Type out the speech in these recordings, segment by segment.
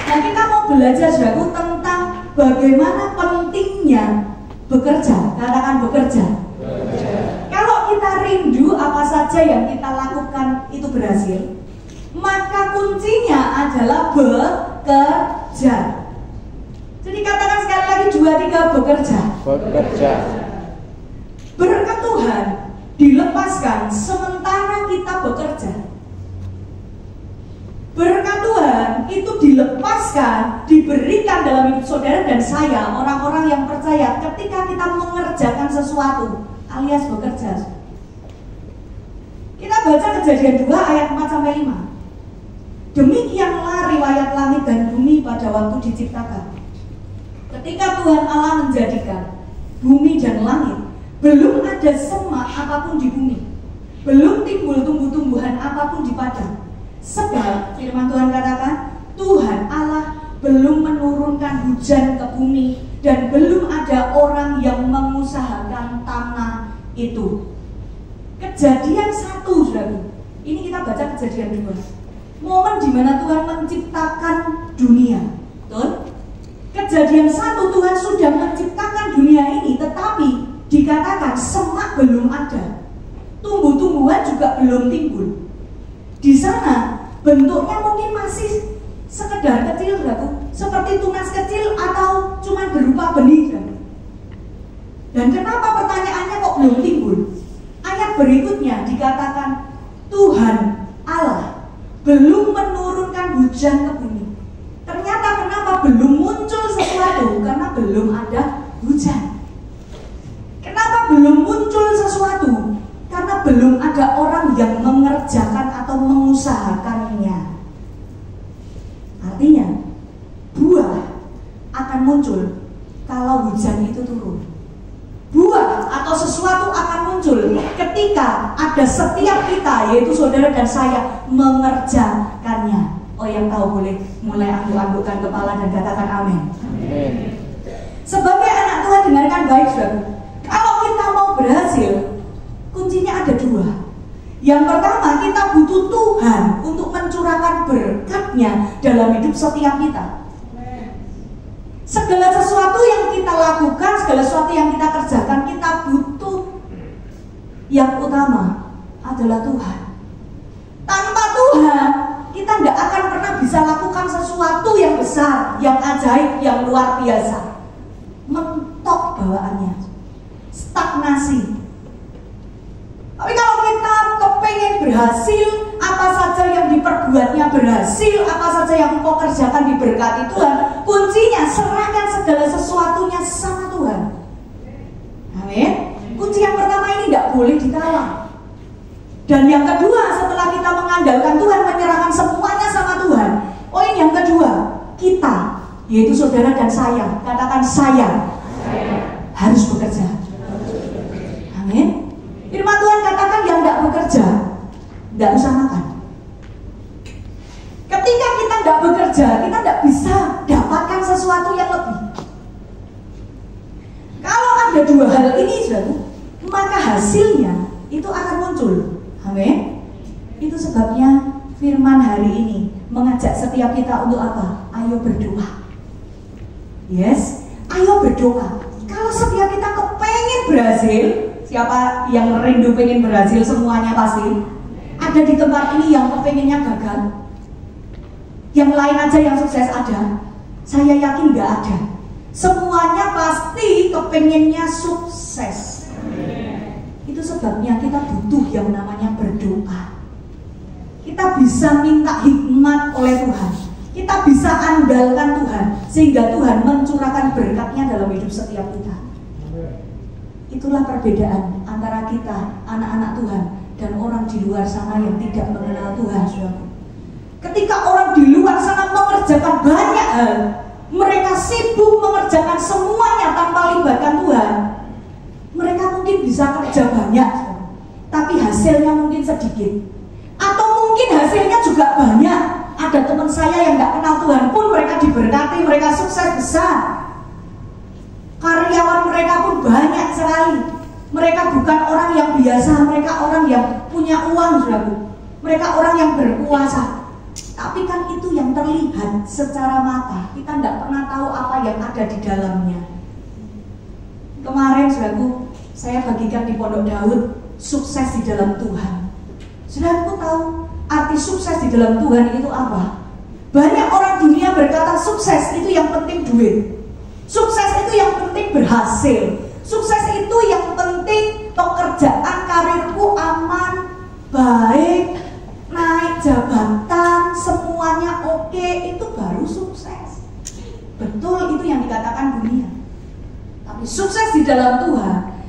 Nah, kita mau belajar saudaraku tentang bagaimana pentingnya bekerja. Katakan bekerja. Kalau kita rindu apa saja yang kita lakukan itu berhasil, maka kuncinya adalah bekerja. Jadi katakan sekali lagi 2, 3, bekerja. Bekerja. Berkat Tuhan dilepaskan sementara kita bekerja. Berkat Tuhan itu dilepaskan, diberikan dalam hidup saudara dan saya, orang-orang yang percaya, ketika kita mengerjakan sesuatu alias bekerja. Kita baca Kejadian 2 ayat 4-5. Demikianlah riwayat langit dan bumi pada waktu diciptakan. Ketika Tuhan Allah menjadikan bumi dan langit, belum ada semak apapun di bumi, belum timbul tumbuh-tumbuhan apapun di padang. Sebab firman Tuhan katakan, Tuhan Allah belum menurunkan hujan ke bumi dan belum ada orang yang mengusahakan tanah itu. Kejadian 1, saudara. Ini kita baca Kejadian 2. Momen di mana Tuhan menciptakan dunia. Betul? Kejadian 1 Tuhan sudah menciptakan dunia ini, tetapi dikatakan semak belum ada, tumbuh-tumbuhan juga belum timbul. Di sana bentuknya mungkin masih sekedar kecil, seperti tunas kecil atau cuma berupa benih. Dan kenapa pertanyaannya kok belum timbul? Ayat berikutnya dikatakan Tuhan Allah belum menurunkan hujan ke bumi. Ternyata kenapa belum muncul sesuatu? Karena belum ada hujan. Kenapa belum muncul sesuatu? Karena belum ada orang yang mengerjakan atau mengusahakannya. Artinya, buah akan muncul kalau hujan itu turun. Buah atau sesuatu akan muncul ketika ada setiap kita, yaitu saudara dan saya, mengerjakannya. Oh, yang tahu boleh mulai angguk-anggukkan kepala dan katakan amin. Sebagai anak Tuhan, dengarkan baik, saudara. Kalau kita mau berhasil, kuncinya ada 2. Yang pertama, kita butuh Tuhan untuk mencurahkan berkat-Nya dalam hidup setiap kita. Segala sesuatu yang kita lakukan, segala sesuatu yang kita kerjakan, kita butuh yang utama adalah Tuhan. Tanpa Tuhan, kita tidak akan pernah bisa lakukan sesuatu yang besar, yang ajaib, yang luar biasa. Mentok bawaannya, stagnasi. Tapi kalau kita kepengen berhasil, apa saja yang diperbuatnya berhasil, apa saja yang engkau kerjakan diberkati Tuhan, kuncinya serahkan segala sesuatunya sama Tuhan. Amin. Kunci yang pertama ini tidak boleh ditawar. Dan yang kedua, setelah kita mengandalkan Tuhan, menyerahkan semuanya sama Tuhan, poin yang kedua, kita, yaitu saudara dan saya, katakan saya harus bekerja. Amin. Firman Tuhan katakan yang tidak bekerja, tidak usah makan. Ketika kita tidak bekerja, kita tidak bisa dapatkan sesuatu yang lebih. Kalau ada 2 hal ini, saudara, maka hasilnya itu akan muncul. Amin. Itu sebabnya firman hari ini mengajak setiap kita untuk apa? Ayo berdoa. Yes, ayo berdoa. Kalau setiap kita kepengen berhasil, siapa yang rindu pengen berhasil? Semuanya pasti. Ada di tempat ini yang kepengennya gagal. Yang lain aja yang sukses ada. Saya yakin nggak ada. Semuanya pasti kepengennya sukses. Itu sebabnya kita butuh yang namanya berdoa. Kita bisa minta hikmat oleh Tuhan. Kita bisa andalkan Tuhan, sehingga Tuhan mencurahkan berkat-Nya dalam hidup setiap kita. Itulah perbedaan antara kita, anak-anak Tuhan, dan orang di luar sana yang tidak mengenal Tuhan, saudara. Ketika orang di luar sana mengerjakan banyak hal, mereka sibuk mengerjakan semuanya tanpa libatkan Tuhan, mereka mungkin bisa kerja banyak, tapi hasilnya mungkin sedikit. Atau mungkin hasilnya juga banyak. Ada teman saya yang nggak kenal Tuhan pun mereka diberkati, mereka sukses besar. Karyawan mereka pun banyak sekali. Mereka bukan orang yang biasa, mereka orang yang punya uang, saudaraku. Mereka orang yang berkuasa. Tapi kan itu yang terlihat secara mata. Kita tidak pernah tahu apa yang ada di dalamnya. Kemarin saudaraku, saya bagikan di Pondok Daud, sukses di dalam Tuhan. Saudaraku tahu arti sukses di dalam Tuhan itu apa? Banyak orang dunia berkata sukses itu yang penting duit, sukses itu yang penting berhasil, sukses itu yang penting pekerjaan karirku aman, baik, naik jabatan, semuanya oke, itu baru sukses. Betul, itu yang dikatakan dunia. Tapi sukses di dalam Tuhan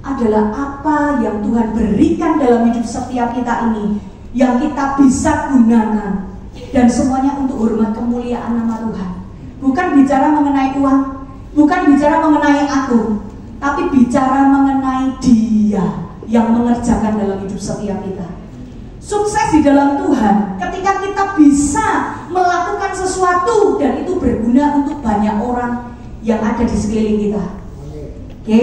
adalah apa yang Tuhan berikan dalam hidup setiap kita ini, yang kita bisa gunakan, dan semuanya untuk hormat kemuliaan nama Tuhan. Bukan bicara mengenai uang, bukan bicara mengenai aku, tapi bicara mengenai Dia yang mengerjakan dalam hidup setiap kita. Sukses di dalam Tuhan ketika kita bisa melakukan sesuatu dan itu berguna untuk banyak orang yang ada di sekeliling kita. Oke?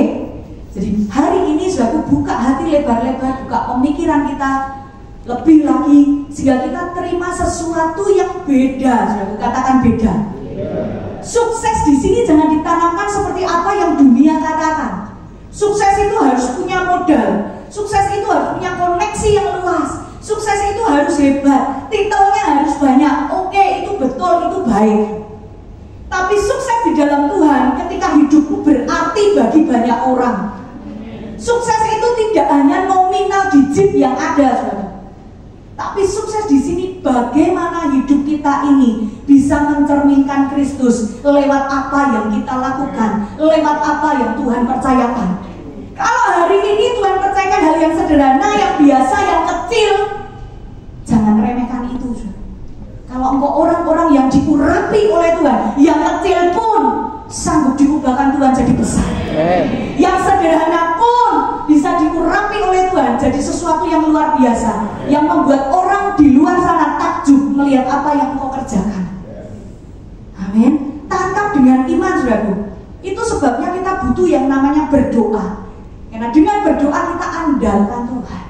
Jadi hari ini sudah buka hati lebar-lebar, buka pemikiran kita lebih lagi sehingga kita terima sesuatu yang beda. Sudah katakan beda. Sukses di sini jangan ditanamkan seperti apa yang dunia katakan. Sukses itu harus punya modal, sukses itu harus punya koneksi yang luas, sukses itu harus hebat, titelnya harus banyak. Oke, itu betul, itu baik. Tapi sukses di dalam Tuhan ketika hidupmu berarti bagi banyak orang. Sukses itu tidak hanya nominal digit yang ada, saudara. Tapi sukses di sini bagaimana hidup kita ini bisa mencerminkan Kristus lewat apa yang kita lakukan, lewat apa yang Tuhan percayakan. Kalau hari ini Tuhan percayakan hal yang sederhana, yang biasa, yang kecil, jangan remehkan itu, saudara. Kalau engkau orang-orang yang diurapi oleh Tuhan, yang kecil pun sanggup diubahkan Tuhan jadi besar. Yang sederhana pun bisa diurapi oleh Tuhan jadi sesuatu yang luar biasa, yang membuat orang di luar sana takjub melihat apa yang engkau kerjakan. Amin. Tangkap dengan iman, saudaraku. Itu sebabnya kita butuh yang namanya berdoa. Karena dengan berdoa kita andalkan Tuhan.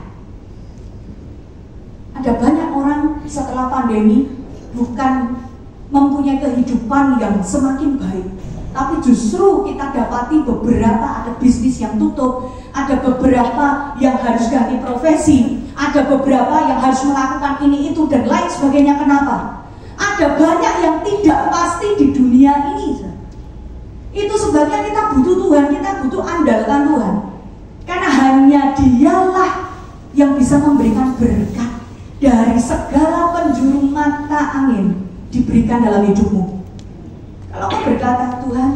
Ada banyak orang setelah pandemi bukan mempunyai kehidupan yang semakin baik, tapi justru kita dapati beberapa ada bisnis yang tutup, ada beberapa yang harus ganti profesi, ada beberapa yang harus melakukan ini itu dan lain sebagainya. Kenapa? Ada banyak yang tidak pasti di dunia ini. Itu sebabnya kita butuh Tuhan, kita butuh andalkan Tuhan. Karena hanya Dialah yang bisa memberikan berkat dari segala penjuru mata angin diberikan dalam hidupmu. Kalau kau berkata, Tuhan,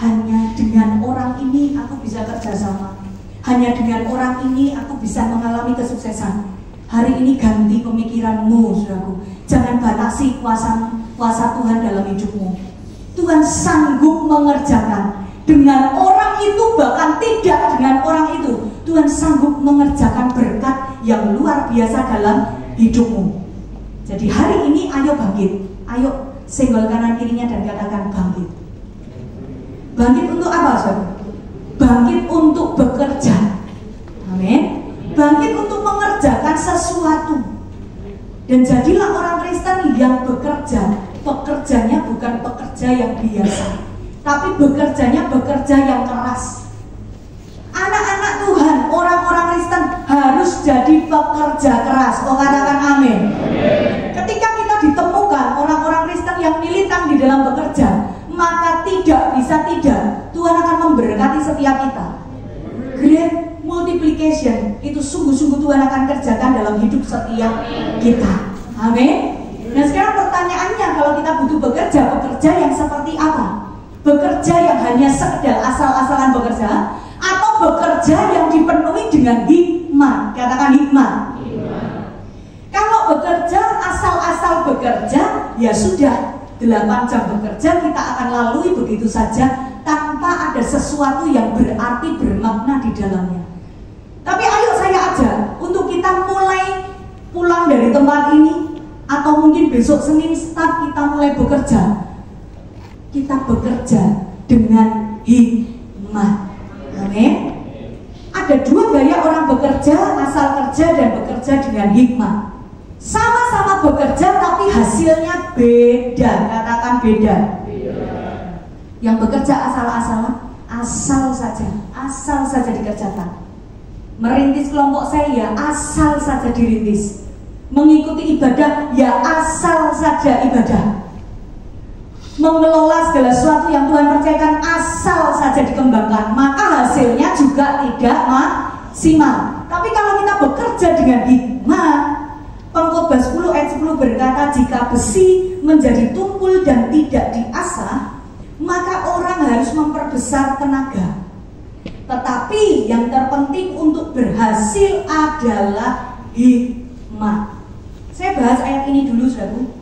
hanya dengan orang ini aku bisa kerjasama, hanya dengan orang ini aku bisa mengalami kesuksesan. Hari ini ganti pemikiranmu, saudaraku. Jangan batasi kuasa Tuhan dalam hidupmu. Tuhan sanggup mengerjakan dengan orang itu, bahkan tidak dengan orang itu. Tuhan sanggup mengerjakan berkat yang luar biasa dalam hidupmu. Jadi hari ini ayo bangkit, ayo senggol kanan kirinya dan katakan bangkit. Bangkit untuk apa, saudara? Bangkit untuk bekerja. Amin. Bangkit untuk mengerjakan sesuatu. Dan jadilah orang Kristen yang bekerja. Pekerjanya bukan pekerja yang biasa, tapi bekerjanya bekerja yang keras. Anak-anak Tuhan, orang-orang Kristen harus jadi pekerja keras. Oh, katakan amin. Ketika kita ditemukan orang-orang Kristen yang militan di dalam bekerja, maka tidak bisa tidak, Tuhan akan memberkati setiap kita. Great multiplication itu sungguh-sungguh Tuhan akan kerjakan dalam hidup setiap kita. Amin. Nah, sekarang pertanyaannya, kalau kita butuh bekerja, bekerja yang seperti apa? Bekerja yang hanya sekedar asal-asalan bekerja, atau bekerja yang dipenuhi dengan hikmat? Katakan hikmat. Kalau bekerja asal-asal bekerja, ya sudah, 8 jam bekerja kita akan lalui begitu saja tanpa ada sesuatu yang berarti, bermakna di dalamnya. Tapi ayo saya ajak untuk kita mulai pulang dari tempat ini, atau mungkin besok Senin start kita mulai bekerja. Kita bekerja dengan hikmat. Amin. Ada dua gaya orang bekerja, asal kerja dan bekerja dengan hikmat. Sama-sama bekerja tapi hasilnya beda. Katakan beda. Yang bekerja asal-asalan, asal saja dikerjakan. Merintis kelompok saya ya asal saja dirintis. Mengikuti ibadah ya asal saja ibadah. Mengelola segala sesuatu yang Tuhan percayakan asal saja dikembangkan, maka hasilnya juga tidak maksimal. Tapi kalau kita bekerja dengan hikmat, Pengkhotbah 10 ayat 10 berkata, jika besi menjadi tumpul dan tidak diasah, maka orang harus memperbesar tenaga. Tetapi yang terpenting untuk berhasil adalah hikmat. Saya bahas ayat ini dulu, saudaraku.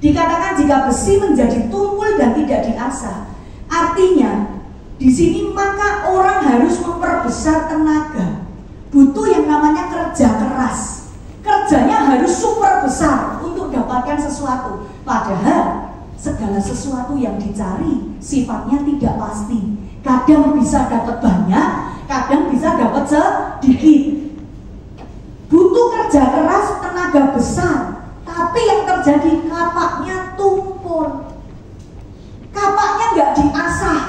Dikatakan jika besi menjadi tumpul dan tidak diasah, artinya di sini maka orang harus memperbesar tenaga. Butuh yang namanya kerja keras. Kerjanya harus super besar untuk dapatkan sesuatu. Padahal segala sesuatu yang dicari sifatnya tidak pasti. Kadang bisa dapat banyak, kadang bisa dapat sedikit. Butuh kerja keras, tenaga besar. Tapi yang terjadi kapaknya tumpul. Kapaknya nggak diasah.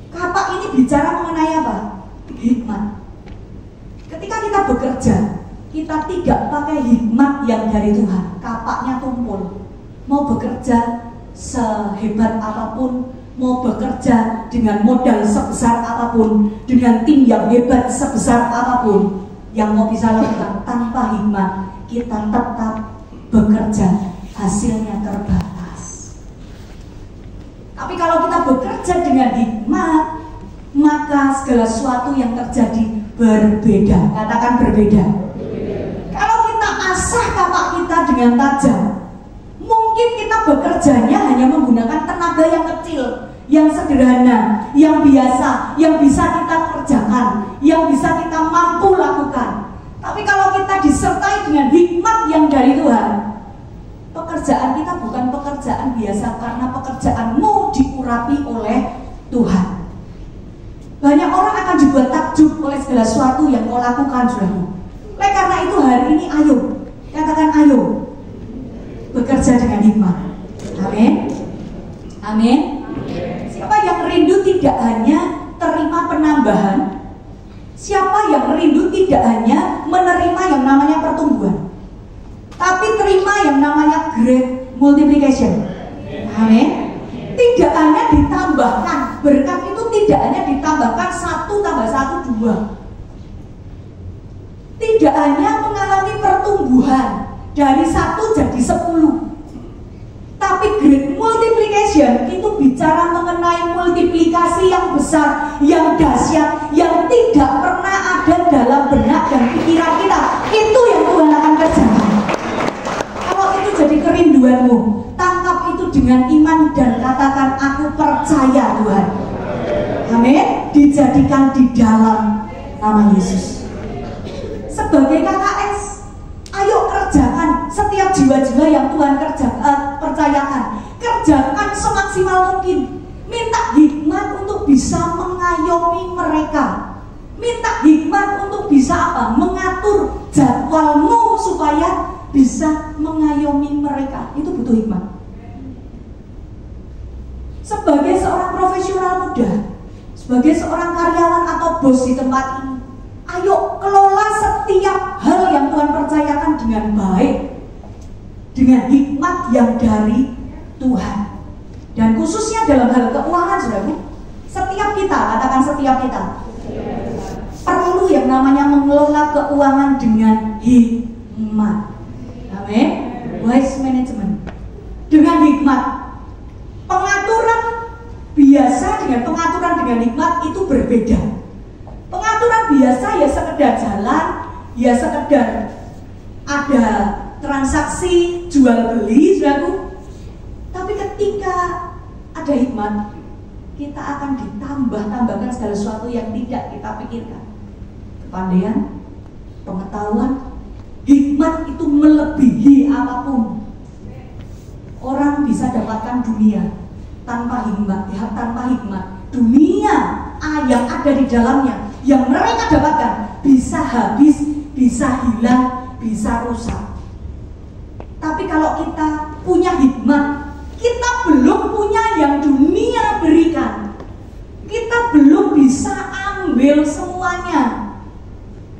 Kapak ini bicara mengenai apa? Hikmat. Ketika kita bekerja, kita tidak pakai hikmat yang dari Tuhan, kapaknya tumpul. Mau bekerja sehebat apapun, mau bekerja dengan modal sebesar apapun, dengan tim yang hebat sebesar apapun, yang mau bisa lakukan tanpa hikmat, kita tetap bekerja, hasilnya terbatas. Tapi kalau kita bekerja dengan hikmat, maka segala sesuatu yang terjadi berbeda. Katakan berbeda. Kalau kita asah kapak kita dengan tajam, mungkin kita bekerjanya hanya menggunakan tenaga yang kecil, yang sederhana, yang biasa, yang bisa kita kerjakan, yang bisa kita mampu lakukan. Tapi kalau kita disertai dengan hikmat yang dari Tuhan, pekerjaan kita bukan pekerjaan biasa, karena pekerjaanmu diurapi oleh Tuhan. Banyak orang akan dibuat takjub oleh segala sesuatu yang kau lakukan, saudaraku. Oleh karena itu hari ini ayo, katakan ayo, bekerja dengan hikmat. Amin. Amin. Siapa yang rindu tidak hanya terima penambahan, siapa yang rindu tidak hanya menerima yang namanya pertumbuhan, tapi terima yang namanya great multiplication. Amin. Tidak hanya ditambahkan, berkat itu tidak hanya ditambahkan 1 tambah 1 2. Tidak hanya mengalami pertumbuhan dari 1 jadi 10. Tapi great multiplication itu bicara mengenai multiplikasi yang besar, yang dahsyat, yang tidak pernah ada dalam benak dan pikiran kita. Itu yang Tuhan akan kerjakan. Kalau itu jadi kerinduanmu, tangkap itu dengan iman dan katakan, aku percaya Tuhan. Amin. Dijadikan di dalam nama Yesus. Sebagai KKS, ayo kerjakan setiap jiwa-jiwa yang Tuhan percayakan. Kerjakan semaksimal mungkin. Minta hikmat untuk bisa mengayomi mereka. Minta hikmat untuk bisa apa? Mengatur jadwalmu supaya bisa mengayomi mereka. Itu butuh hikmat. Sebagai seorang profesional muda, sebagai seorang karyawan atau bos di tempat ini, ayo kelola setiap hal yang Tuhan percayakan dengan baik, dengan hikmat yang dari Tuhan. Dan khususnya dalam hal keuangan, saudaraku, setiap kita, katakan setiap kita, perlu yang namanya mengelola keuangan dengan hikmat. Amin. Wise management. Dengan hikmat. Pengaturan biasa dengan pengaturan dengan hikmat itu berbeda. Pengaturan biasa ya sekedar jalan, ya sekedar ada transaksi jual beli, saudaraku. Tapi ketika ada hikmat, kita akan ditambahkan segala sesuatu yang tidak kita pikirkan. Kepandaian, pengetahuan, hikmat itu melebihi apapun. Orang bisa dapatkan dunia tanpa hikmat, ya, tanpa hikmat. Dunia yang ada di dalamnya, yang mereka dapatkan bisa habis, bisa hilang, bisa rusak. Tapi kalau kita punya hikmat, kita belum punya yang dunia berikan. Kita belum bisa ambil semuanya.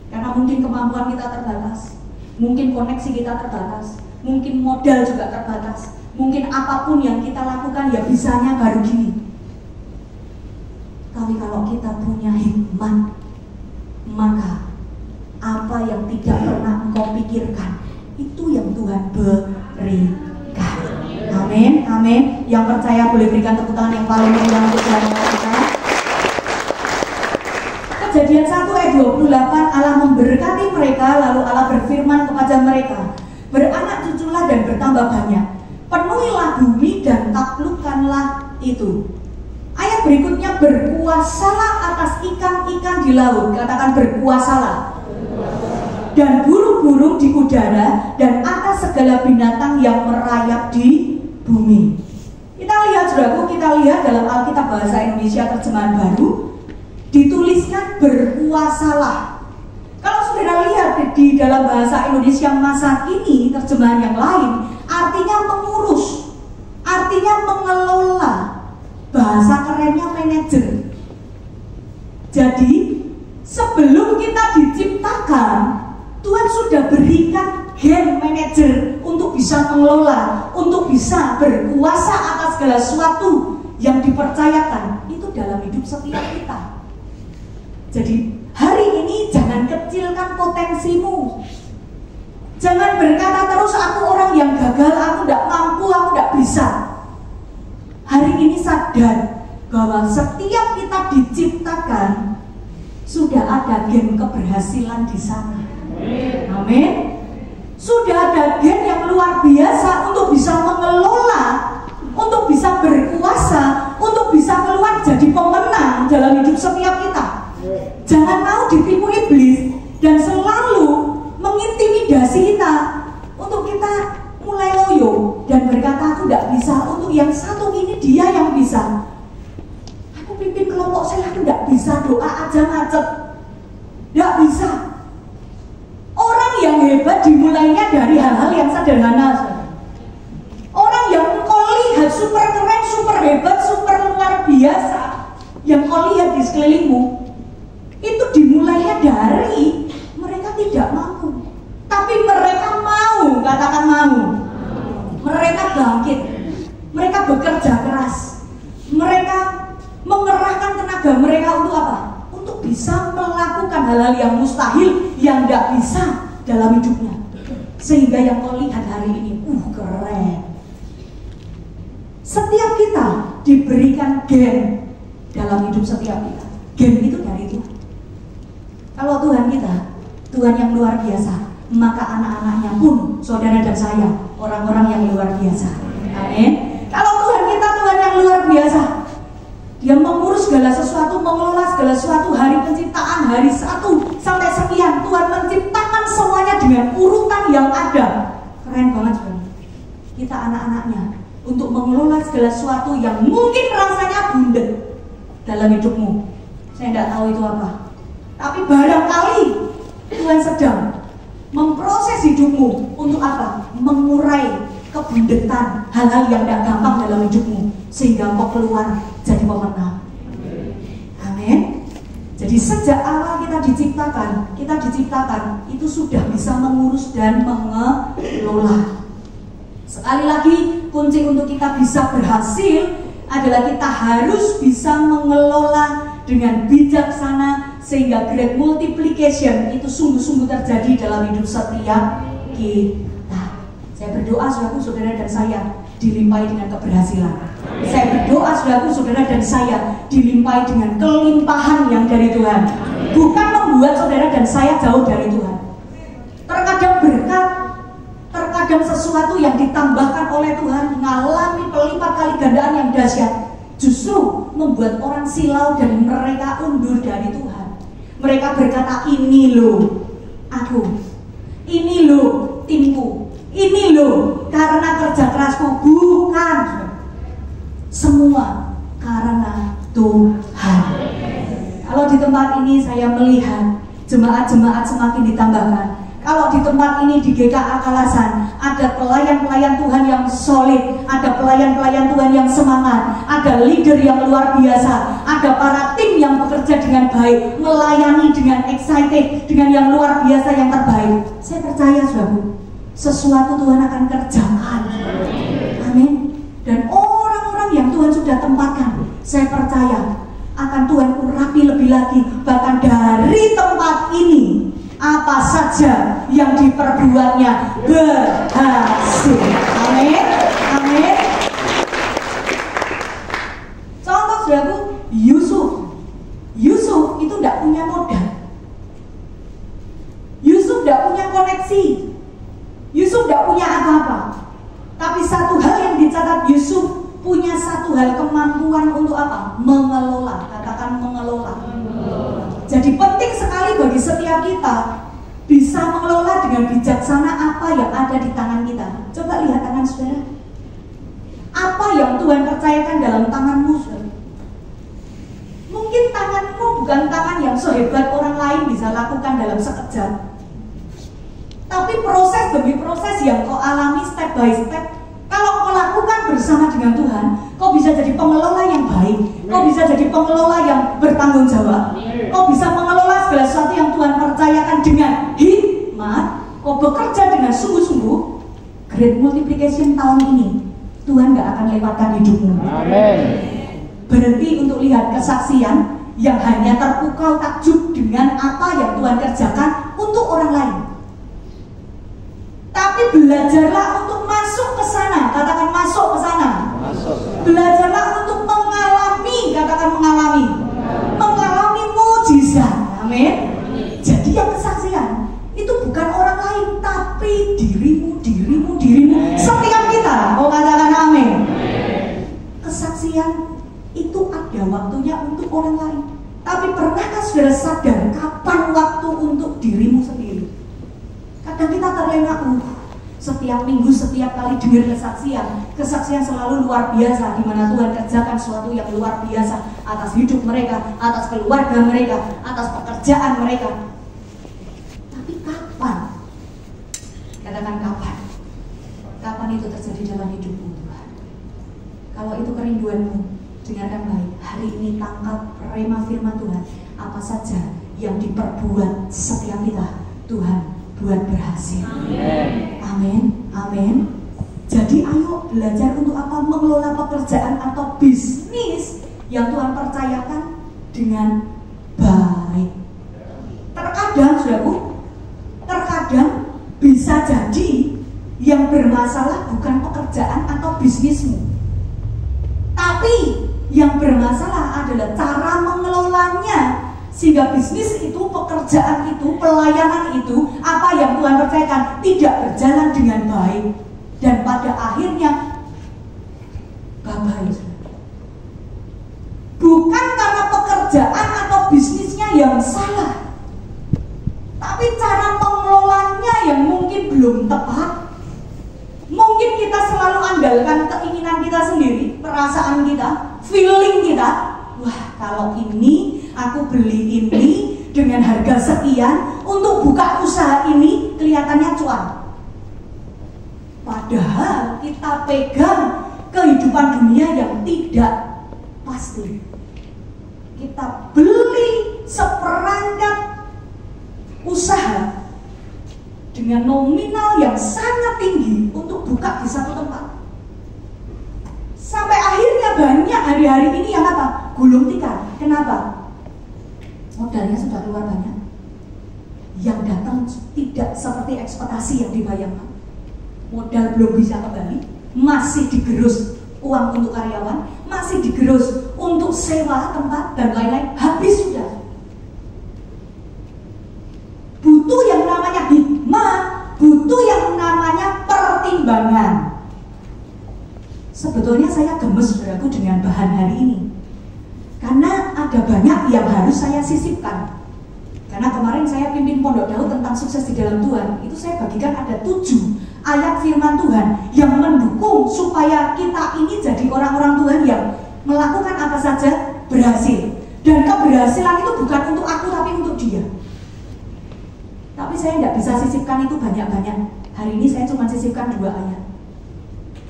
Karena mungkin kemampuan kita terbatas, mungkin koneksi kita terbatas, mungkin modal juga terbatas, mungkin apapun yang kita lakukan ya bisanya baru gini. Tapi kalau kita punya hikmat, maka apa yang tidak pernah engkau pikirkan, itu yang Tuhan berikan. Amin, amin. Yang percaya boleh berikan tepuk tangan yang paling meriah untuk Tuhan kita. Kejadian 1 ayat 28, Allah memberkati mereka, lalu Allah berfirman kepada mereka, beranak cuculah dan bertambah banyak, penuhilah bumi dan taklukkanlah itu. Ayat berikutnya, berkuasalah atas ikan-ikan di laut, katakan berkuasalah, dan burung-burung di udara, dan atas segala binatang yang merayap di bumi. Kita lihat saudaraku, kita lihat dalam Alkitab Bahasa Indonesia Terjemahan Baru, dituliskan berkuasalah. Kalau saudara lihat di dalam bahasa Indonesia masa kini, terjemahan yang lain, artinya mengurus, artinya mengelola. Bahasa kerennya manajer. Jadi sebelum kita diciptakan, Tuhan sudah berikan gen manajer untuk bisa mengelola, untuk bisa berkuasa atas segala sesuatu yang dipercayakan. Itu dalam hidup setiap kita. Jadi hari ini jangan kecilkan potensimu. Jangan berkata terus aku orang yang gagal, aku tidak mampu, aku tidak bisa. Hari ini sadar bahwa setiap kita diciptakan sudah ada gen keberhasilan di sana. Amin. Sudah ada gen yang luar biasa untuk bisa mengelola, untuk bisa berkuasa, untuk bisa keluar jadi pemenang dalam hidup setiap kita. Jangan mau ditipu iblis dan selalu mengintimidasi kita untuk kita mulai loyo dan berkata aku tidak bisa, untuk yang satu ini dia yang bisa. Aku pimpin kelompok saya, aku tidak bisa, doa aja macet, tidak bisa. Orang yang hebat dimulainya dari hal-hal yang sederhana. Orang yang kau lihat super keren, super hebat, super luar biasa, yang kau lihat di sekelilingmu, itu dimulainya dari mereka tidak mampu, tapi mereka mau, katakan mau. Mereka bangkit, mereka bekerja keras, mereka mengerahkan tenaga mereka untuk apa? Untuk bisa melakukan hal-hal yang mustahil, yang tidak bisa dalam hidupnya. Sehingga yang kau lihat hari ini, keren. Setiap kita diberikan gen dalam hidup setiap kita. Gen itu dari Tuhan. Kalau Tuhan kita, Tuhan yang luar biasa, maka anak-anaknya pun, saudara dan saya, orang-orang yang luar biasa. Amin. Kalau Tuhan kita Tuhan yang luar biasa, Dia mengurus segala sesuatu, mengelola segala sesuatu. Hari penciptaan, hari 1 sampai sekian, Tuhan menciptakan semuanya dengan urutan yang ada. Keren banget saudara. Kita anak-anaknya untuk mengelola segala sesuatu yang mungkin rasanya bundar dalam hidupmu. Saya tidak tahu itu apa, tapi barangkali Tuhan sedang memproses hidupmu untuk apa? Mengurai kebundetan, hal-hal yang tidak gampang dalam hidupmu, sehingga kau keluar jadi pemenang. Amin. Jadi sejak awal kita diciptakan itu sudah bisa mengurus dan mengelola. Sekali lagi, kunci untuk kita bisa berhasil adalah kita harus bisa mengelola dengan bijaksana, sehingga great multiplication itu sungguh-sungguh terjadi dalam hidup setiap kita. Saya berdoa saudara dan saya dilimpahi dengan keberhasilan. Saya berdoa saudara dan saya dilimpahi dengan kelimpahan yang dari Tuhan. Bukan membuat saudara dan saya jauh dari Tuhan. Terkadang berkat, terkadang sesuatu yang ditambahkan oleh Tuhan mengalami pelipat kali gandaan yang dahsyat, justru membuat orang silau dan mereka undur dari Tuhan. Mereka berkata, ini loh aku, ini loh timku, ini loh karena kerja kerasku. Bukan, semua karena Tuhan. Kalau di tempat ini saya melihat jemaat-jemaat semakin ditambahkan, Kalau di tempat ini di GKA Kalasan ada pelayan-pelayan Tuhan yang solid, ada pelayan-pelayan Tuhan yang semangat, ada leader yang luar biasa, ada para tim yang bekerja dengan baik, melayani dengan excited, dengan yang luar biasa yang terbaik. Saya percaya saudaraku, sesuatu Tuhan akan kerjakan. Amin. Dan orang-orang yang Tuhan sudah tempatkan, saya percaya akan Tuhan urapi lebih lagi. Bahkan dari tempat ini, apa saja yang diperbuatnya berhasil. Amin. Amin. Contoh saudaraku, Yusuf itu tidak punya modal. Yusuf tidak punya koneksi. Yusuf tidak punya apa-apa. Tapi satu hal yang dicatat, Yusuf punya satu hal, kemampuan untuk apa? Mengelola. Katakan mengelola. Jadi penting sekali bagi setiap kita bisa mengelola dengan bijaksana apa yang ada di tangan kita. Coba lihat tangan saudara. Apa yang Tuhan percayakan dalam tanganmu, saudara? Mungkin tanganmu bukan tangan yang sehebat orang lain bisa lakukan dalam sekejap. Tapi proses demi proses yang kau alami step by step, kalau kau lakukan bersama dengan Tuhan, kau bisa jadi pengelola yang baik. Kau bisa jadi pengelola yang bertanggung jawab. Kau bisa mengelola segala sesuatu yang Tuhan percayakan dengan hikmat. Kau bekerja dengan sungguh-sungguh. Great multiplication tahun ini Tuhan gak akan lewatkan hidupmu. Amin. Berhenti untuk lihat kesaksian yang hanya terpukau takjub dengan apa yang Tuhan kerjakan untuk orang lain. Tapi belajarlah untuk masuk ke sana. Katakan masuk ke sana. Belajarlah untuk mengalami. Katakan mengalami. Mengalami mujizat. Amin. Jadi yang kesaksian itu bukan orang lain, tapi dirimu. Setiap kita. Oh, katakan amin. Kesaksian itu ada waktunya untuk orang lain. Tapi pernahkah saudara sadar kapan waktu untuk dirimu sendiri? Kadang kita terlena, setiap minggu, setiap kali dengar kesaksian selalu luar biasa, di mana Tuhan kerjakan sesuatu yang luar biasa atas hidup mereka, atas keluarga mereka, atas pekerjaan mereka. Tapi kapan? Katakan kapan? Kapan itu terjadi dalam hidupmu, Tuhan? Kalau itu kerinduanmu, dengarkan baik. Hari ini tangkap rema firman Tuhan. Apa saja yang diperbuat setiap kita, Tuhan buat berhasil. Amin. Amin. Jadi ayo belajar untuk apa? Mengelola pekerjaan atau bisnis yang Tuhan percayakan dengan baik. Terkadang, saudaraku, bisa jadi yang bermasalah bukan pekerjaan atau bisnismu, tapi yang bermasalah adalah cara mengelolanya. Sehingga bisnis itu, pekerjaan itu, pelayanan itu, apa yang Tuhan percayakan tidak berjalan dengan baik. Dan pada akhirnya bye-bye. Bukan karena pekerjaan atau bisnisnya yang salah, tapi cara mengelolanya yang mungkin belum tepat. Mungkin kita selalu andalkan keinginan kita sendiri, perasaan kita, feeling kita. Wah, kalau ini aku beli ini dengan harga sekian untuk buka usaha ini, kelihatannya cuan. Padahal kita pegang kehidupan dunia yang tidak pasti. Kita beli seperangkat usaha dengan nominal yang sangat tinggi untuk buka di satu tempat. Sampai akhirnya banyak hari-hari ini yang apa? Gulung tikar. Kenapa? Modalnya sudah keluar banyak. Yang datang tidak seperti ekspektasi yang dibayangkan. Modal belum bisa kembali, masih digerus uang untuk karyawan, masih digerus untuk sewa tempat dan lain-lain, habis sudah. Butuh yang namanya hikmah, butuh yang namanya pertimbangan. Sebetulnya saya gemes, saudaraku, dengan bahan hari ini, karena ada banyak yang harus saya sisipkan. Karena kemarin saya pimpin Pondok Daud tentang sukses di dalam Tuhan, itu saya bagikan ada 7 ayat firman Tuhan yang mendukung supaya kita ini jadi orang-orang Tuhan yang melakukan apa saja berhasil. Dan keberhasilan itu bukan untuk aku tapi untuk dia. Tapi Tapi saya tidak bisa sisipkan itu banyak-banyak. Hari ini saya cuma sisipkan 2 ayat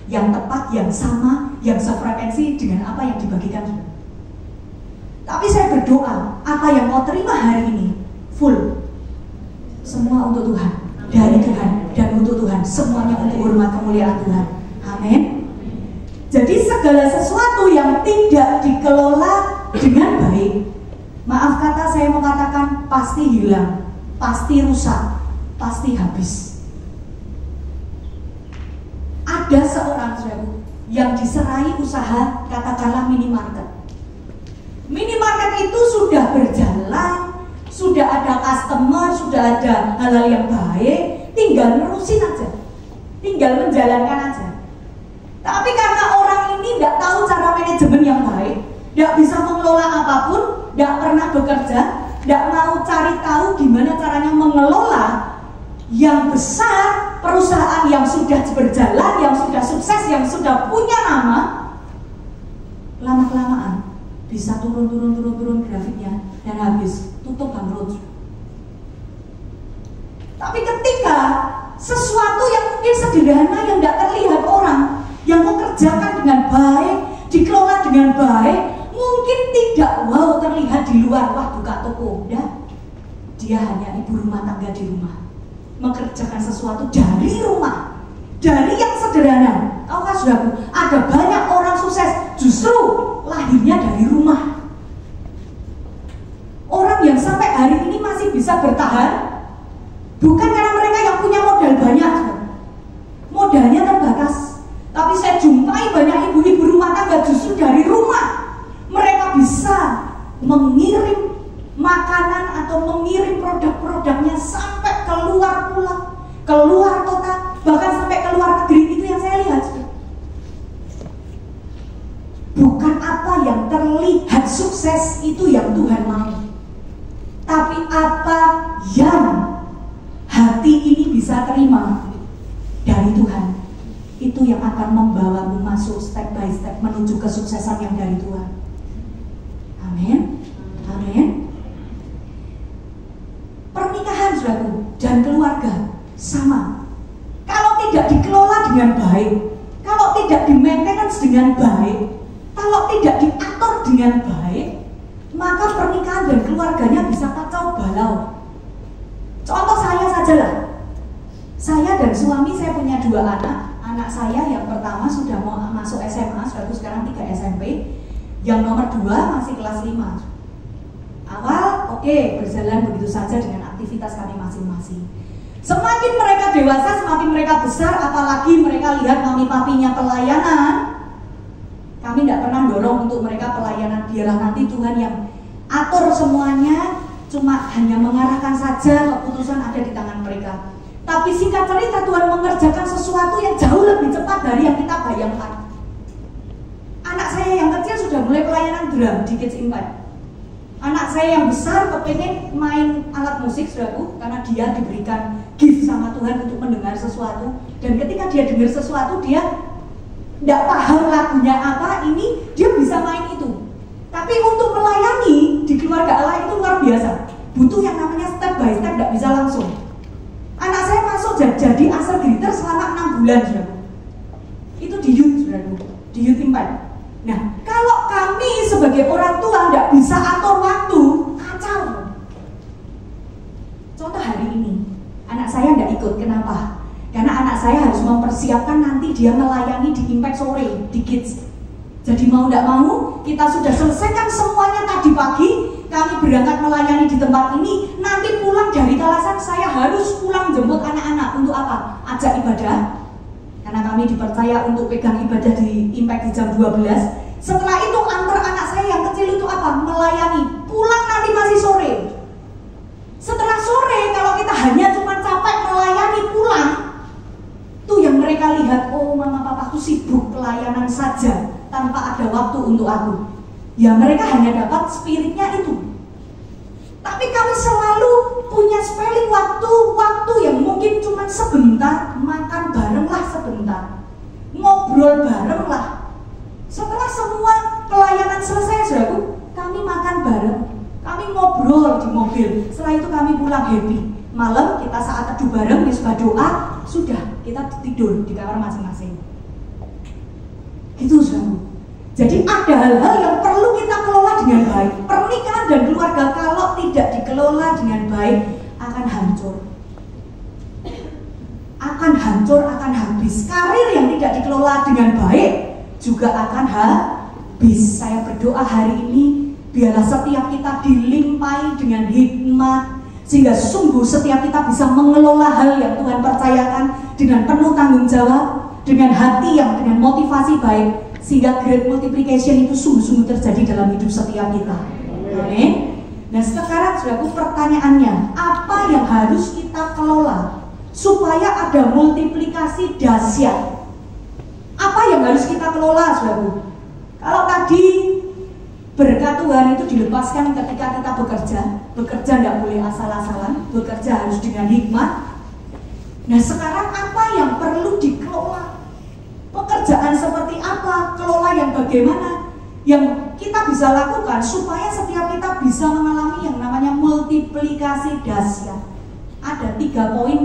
yang tepat, yang sama, yang sefrekuensi dengan apa yang dibagikan. Tapi saya berdoa, apa yang kau terima hari ini full, semua untuk Tuhan, dari Tuhan dan untuk Tuhan, semuanya untuk hormat kemuliaan Tuhan. Amin. Jadi segala sesuatu yang tidak dikelola dengan baik, maaf kata saya mau katakan, pasti hilang, pasti rusak, pasti habis. Ada seorang yang diserai usaha, katakanlah minimarket. Minimarket itu sudah berjalan, sudah ada customer, sudah ada hal-hal yang baik, tinggal nerusin aja, tinggal menjalankan aja. Tapi karena orang ini tidak tahu cara manajemen yang baik, tidak bisa mengelola apapun, tidak pernah bekerja, tidak mau cari tahu gimana caranya mengelola yang besar, perusahaan yang sudah berjalan, yang sudah sukses, yang sudah punya nama, lama-kelamaan bisa turun grafiknya dan habis, tutup bangkrut. Tapi ketika sesuatu yang mungkin sederhana, yang tidak terlihat orang, yang kau kerjakan dengan baik, dikelola dengan baik, mungkin tidak wow terlihat di luar, wah buka toko, udah. Dia hanya ibu rumah tangga di rumah, mengerjakan sesuatu dari rumah, dari yang sederhana. Tahukah saudaraku, ada banyak orang sukses justru lahirnya dari rumah. Orang yang sampai hari ini masih bisa bertahan bukan karena mereka yang punya modal banyak, modalnya terbatas. Tapi saya jumpai banyak ibu-ibu rumah tangga justru dari rumah mereka bisa mengirim makanan atau mengirim produk-produknya sampai keluar pulau, keluar kota, bahkan sampai keluar negeri. Itu yang saya lihat. Bukan apa yang terlihat sukses itu yang Tuhan mau, tapi apa yang hati ini bisa terima dari Tuhan, itu yang akan membawamu masuk step by step menuju kesuksesan yang dari Tuhan. Amin. Amin. Pernikahan saudaraku dan keluarga sama. Kalau tidak dikelola dengan baik, kalau tidak di-maintenance dengan baik, kalau tidak diatur dengan baik, maka pernikahan dan keluarganya bisa kacau balau. Contoh saya sajalah. Saya dan suami, saya punya 2 anak. Anak saya yang pertama sudah mau masuk SMA, saudaraku, sekarang 3 SMP. Yang nomor 2 masih kelas 5. Awal oke, berjalan begitu saja dengan aktivitas kami masing-masing. Semakin mereka dewasa, semakin mereka besar, apalagi mereka lihat mami papinya pelayanan, kami tidak pernah dorong untuk mereka pelayanan. Biarlah nanti Tuhan yang atur semuanya, cuma hanya mengarahkan saja, keputusan ada di tangan mereka. Tapi singkat cerita, Tuhan mengerjakan sesuatu yang jauh lebih cepat dari yang kita bayangkan. Anak saya yang kecil sudah mulai pelayanan drum di Kids Impact. Anak saya yang besar kepengen main alat musik, saudaraku, karena dia diberikan gift sama Tuhan untuk mendengar sesuatu. Dan ketika dia dengar sesuatu, dia tidak paham lagunya apa, ini dia bisa main itu. Tapi untuk melayani di keluarga Allah itu luar biasa. Butuh yang namanya step by step, tidak bisa langsung. Anak saya masuk jadi asal greeter selama 6 bulan, saudaraku. Itu di youth, saudaraku, di Youth Impact. Nah, kalau kami sebagai orang tua tidak bisa atur waktu, kacau. Contoh hari ini, anak saya tidak ikut. Kenapa? Karena anak saya harus mempersiapkan nanti dia melayani di Impact sore, di Kids. Jadi mau tidak mau, kita sudah selesaikan semuanya tadi pagi. Kami berangkat melayani di tempat ini. Nanti pulang dari Kalasan, saya harus pulang jemput anak-anak. Untuk apa? Ajak ibadah. Karena kami dipercaya untuk pegang ibadah di Impact di jam 12. Setelah itu antar anak saya yang kecil itu apa? Melayani. Pulang nanti masih sore. Setelah sore, kalau kita hanya cuma capek melayani pulang, tuh yang mereka lihat, oh mama papaku sibuk pelayanan saja tanpa ada waktu untuk aku. Ya mereka hanya dapat spiritnya itu. Tapi kami selalu punya spelling waktu yang mungkin cuma sebentar, makan barenglah sebentar, ngobrol barenglah. Setelah semua pelayanan selesai, saudaraku, kami makan bareng, kami ngobrol di mobil. Setelah itu kami pulang happy. malam kita saat teduh bareng, misbah doa, sudah kita tidur di kamar masing-masing. Gitu saudara. Jadi ada hal-hal yang perlu kita kelola dengan baik. Pernikahan dan keluarga kalau tidak dikelola dengan baik akan hancur. Akan hancur, akan habis. Karir yang tidak dikelola dengan baik juga akan habis. Saya berdoa hari ini biarlah setiap kita dilimpahi dengan hikmat, sehingga sungguh setiap kita bisa mengelola hal yang Tuhan percayakan dengan penuh tanggung jawab, dengan hati yang dengan motivasi baik, sehingga great multiplication itu sungguh-sungguh terjadi dalam hidup setiap kita. Amin. Nah sekarang saudaraku, pertanyaannya, apa yang harus kita kelola supaya ada multiplikasi dahsyat? Apa yang harus kita kelola saudaraku? Kalau tadi berkat Tuhan itu dilepaskan ketika kita bekerja tidak boleh asal-asalan, bekerja harus dengan hikmat. Nah sekarang apa yang perlu dikelola? Pekerjaan seperti apa? Kelola yang bagaimana? Yang kita bisa lakukan supaya setiap kita bisa mengalami yang namanya multiplikasi dahsyat. Ada 3 poin.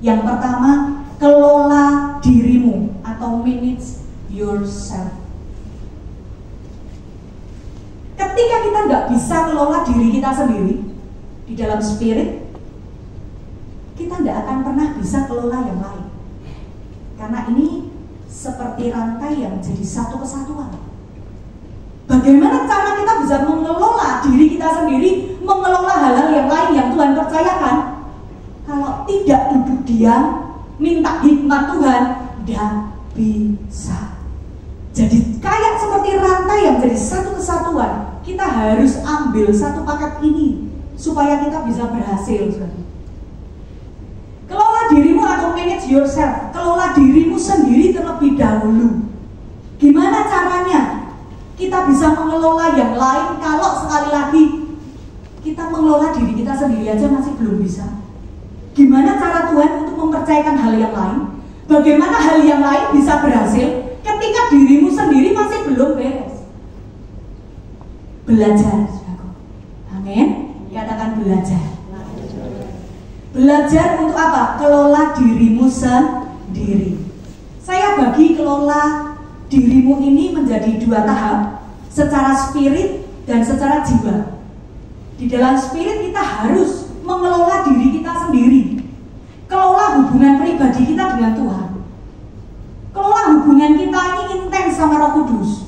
Yang pertama, kelola dirimu atau manage yourself. Ketika kita nggak bisa kelola diri kita sendiri di dalam spirit, kita nggak akan pernah bisa kelola yang lain. Karena ini seperti rantai yang jadi satu kesatuan. Bagaimana cara kita bisa mengelola diri kita sendiri, mengelola hal-hal yang lain yang Tuhan percayakan? Kalau tidak duduk diam, minta hikmat Tuhan, tidak bisa. Jadi kayak seperti rantai yang jadi satu kesatuan. Kita harus ambil satu paket ini supaya kita bisa berhasil. Kelola dirimu atau manage yourself. Kelola dirimu sendiri terlebih dahulu. Gimana caranya kita bisa mengelola yang lain kalau sekali lagi kita mengelola diri kita sendiri aja masih belum bisa? Gimana cara Tuhan untuk mempercayakan hal yang lain? Bagaimana hal yang lain bisa berhasil ketika dirimu sendiri masih belum beres? Belajar, saudaraku. Amin. Katakan belajar. Belajar untuk apa? Kelola dirimu sendiri. Saya bagi kelola dirimu ini menjadi 2 tahap, secara spirit dan secara jiwa. Di dalam spirit kita harus mengelola diri kita sendiri. Kelola hubungan pribadi kita dengan Tuhan. Kelola hubungan kita ini intens sama Roh Kudus.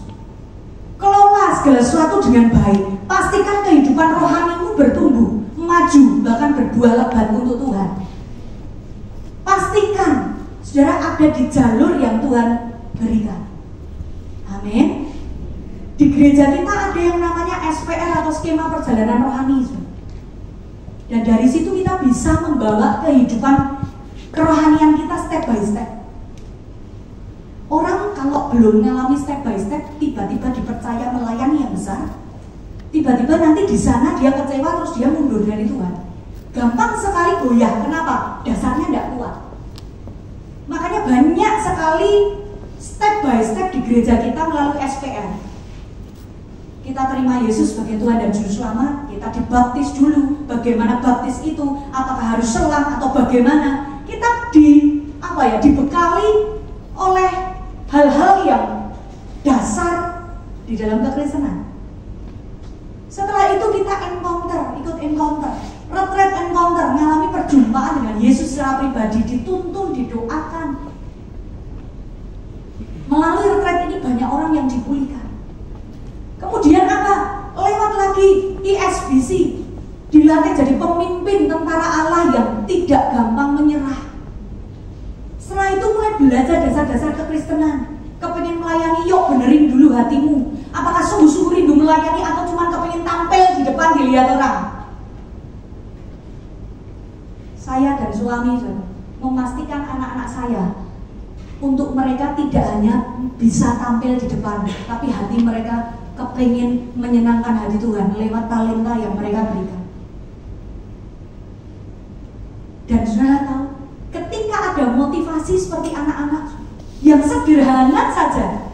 Kelola segala sesuatu dengan baik. Pastikan kehidupan rohanimu bertumbuh, maju, bahkan berbuah lebat untuk Tuhan. Pastikan saudara ada di jalur yang Tuhan berikan. Amin. Di gereja kita ada yang namanya SPR atau skema perjalanan rohani. Dan dari situ kita bisa membawa kehidupan kerohanian kita step by step. Orang kalau belum mengalami step by step, tiba-tiba dipercaya melayani yang besar, tiba-tiba nanti di sana dia kecewa terus dia mundur dari Tuhan. Gampang sekali goyah. Kenapa? Dasarnya tidak kuat. Makanya banyak sekali step by step di gereja kita melalui SPR. Kita terima Yesus sebagai Tuhan dan Juru Selamat, kita dibaptis dulu. Bagaimana baptis itu? Apakah harus selam atau bagaimana? Kita dibekali oleh hal-hal yang dasar di dalam kekristenan. Setelah itu kita ikut encounter, retreat encounter, mengalami perjumpaan dengan Yesus secara pribadi, dituntun, didoakan. Melalui retreat ini banyak orang yang dipulihkan. Kemudian apa? Lewat lagi ISBC, dilatih jadi pemimpin tentara Allah yang tidak gampang menyerah. Setelah itu mulai belajar dasar-dasar kekristenan. Kepengen melayani, yuk benerin dulu hatimu. Apakah sungguh-sungguh rindu melayani atau cuma kepengen tampil di depan dilihat orang? Saya dan suami memastikan anak-anak saya untuk mereka tidak hanya bisa tampil di depan, tapi hati mereka kepengen menyenangkan hati Tuhan lewat talenta yang mereka berikan. Dan saudara tahu, ketika ada motivasi seperti anak-anak yang sederhana saja,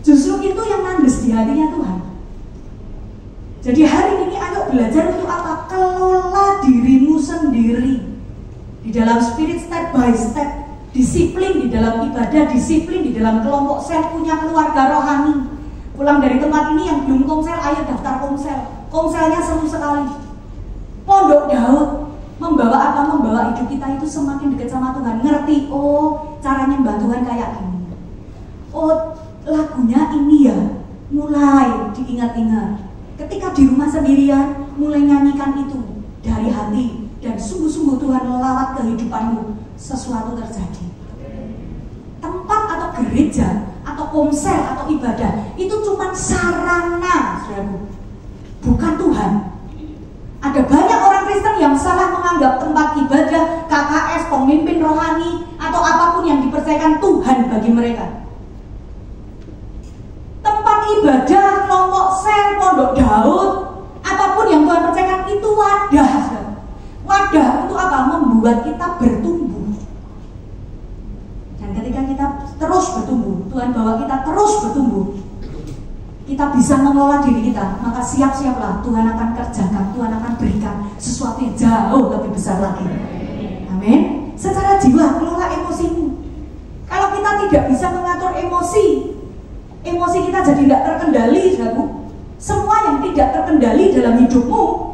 justru itu yang nandes di hatinya Tuhan. Jadi hari ini ayo belajar untuk apa? Kelola dirimu sendiri. Di dalam spirit step by step, disiplin di dalam ibadah, disiplin di dalam kelompok sel, punya keluarga rohani. Pulang dari tempat ini yang belum komsel, ayo daftar komsel. Komselnya seru sekali. Pondok Daud membawa apa? Membawa hidup kita itu semakin dekat sama Tuhan. Ngerti, oh caranya mbak Tuhan kayak gini. Oh lagunya ini ya, mulai diingat-ingat. Ketika di rumah sendirian, mulai nyanyikan itu dari hati. Dan sungguh-sungguh Tuhan lawat kehidupanmu, sesuatu terjadi. Tempat atau gereja atau komsel atau ibadah itu cuma sarana, saudaraku, bukan Tuhan. Ada banyak orang Kristen yang salah menganggap tempat ibadah, KKS, pemimpin rohani atau apapun yang dipercayakan Tuhan bagi mereka. Tempat ibadah, kelompok sel, pondok Daud, apapun yang Tuhan percayakan itu wadah. Wadah untuk apa? Membuat kita bertumbuh. Dan ketika kita terus bertumbuh, Tuhan bawa kita terus bertumbuh, kita bisa mengelola diri kita, maka siap-siaplah Tuhan akan kerjakan, Tuhan akan berikan sesuatu yang jauh lebih besar lagi. Amin. Secara jiwa, kelola emosimu. Kalau kita tidak bisa mengatur emosi, emosi kita jadi tidak terkendali, saudaraku. Semua yang tidak terkendali dalam hidupmu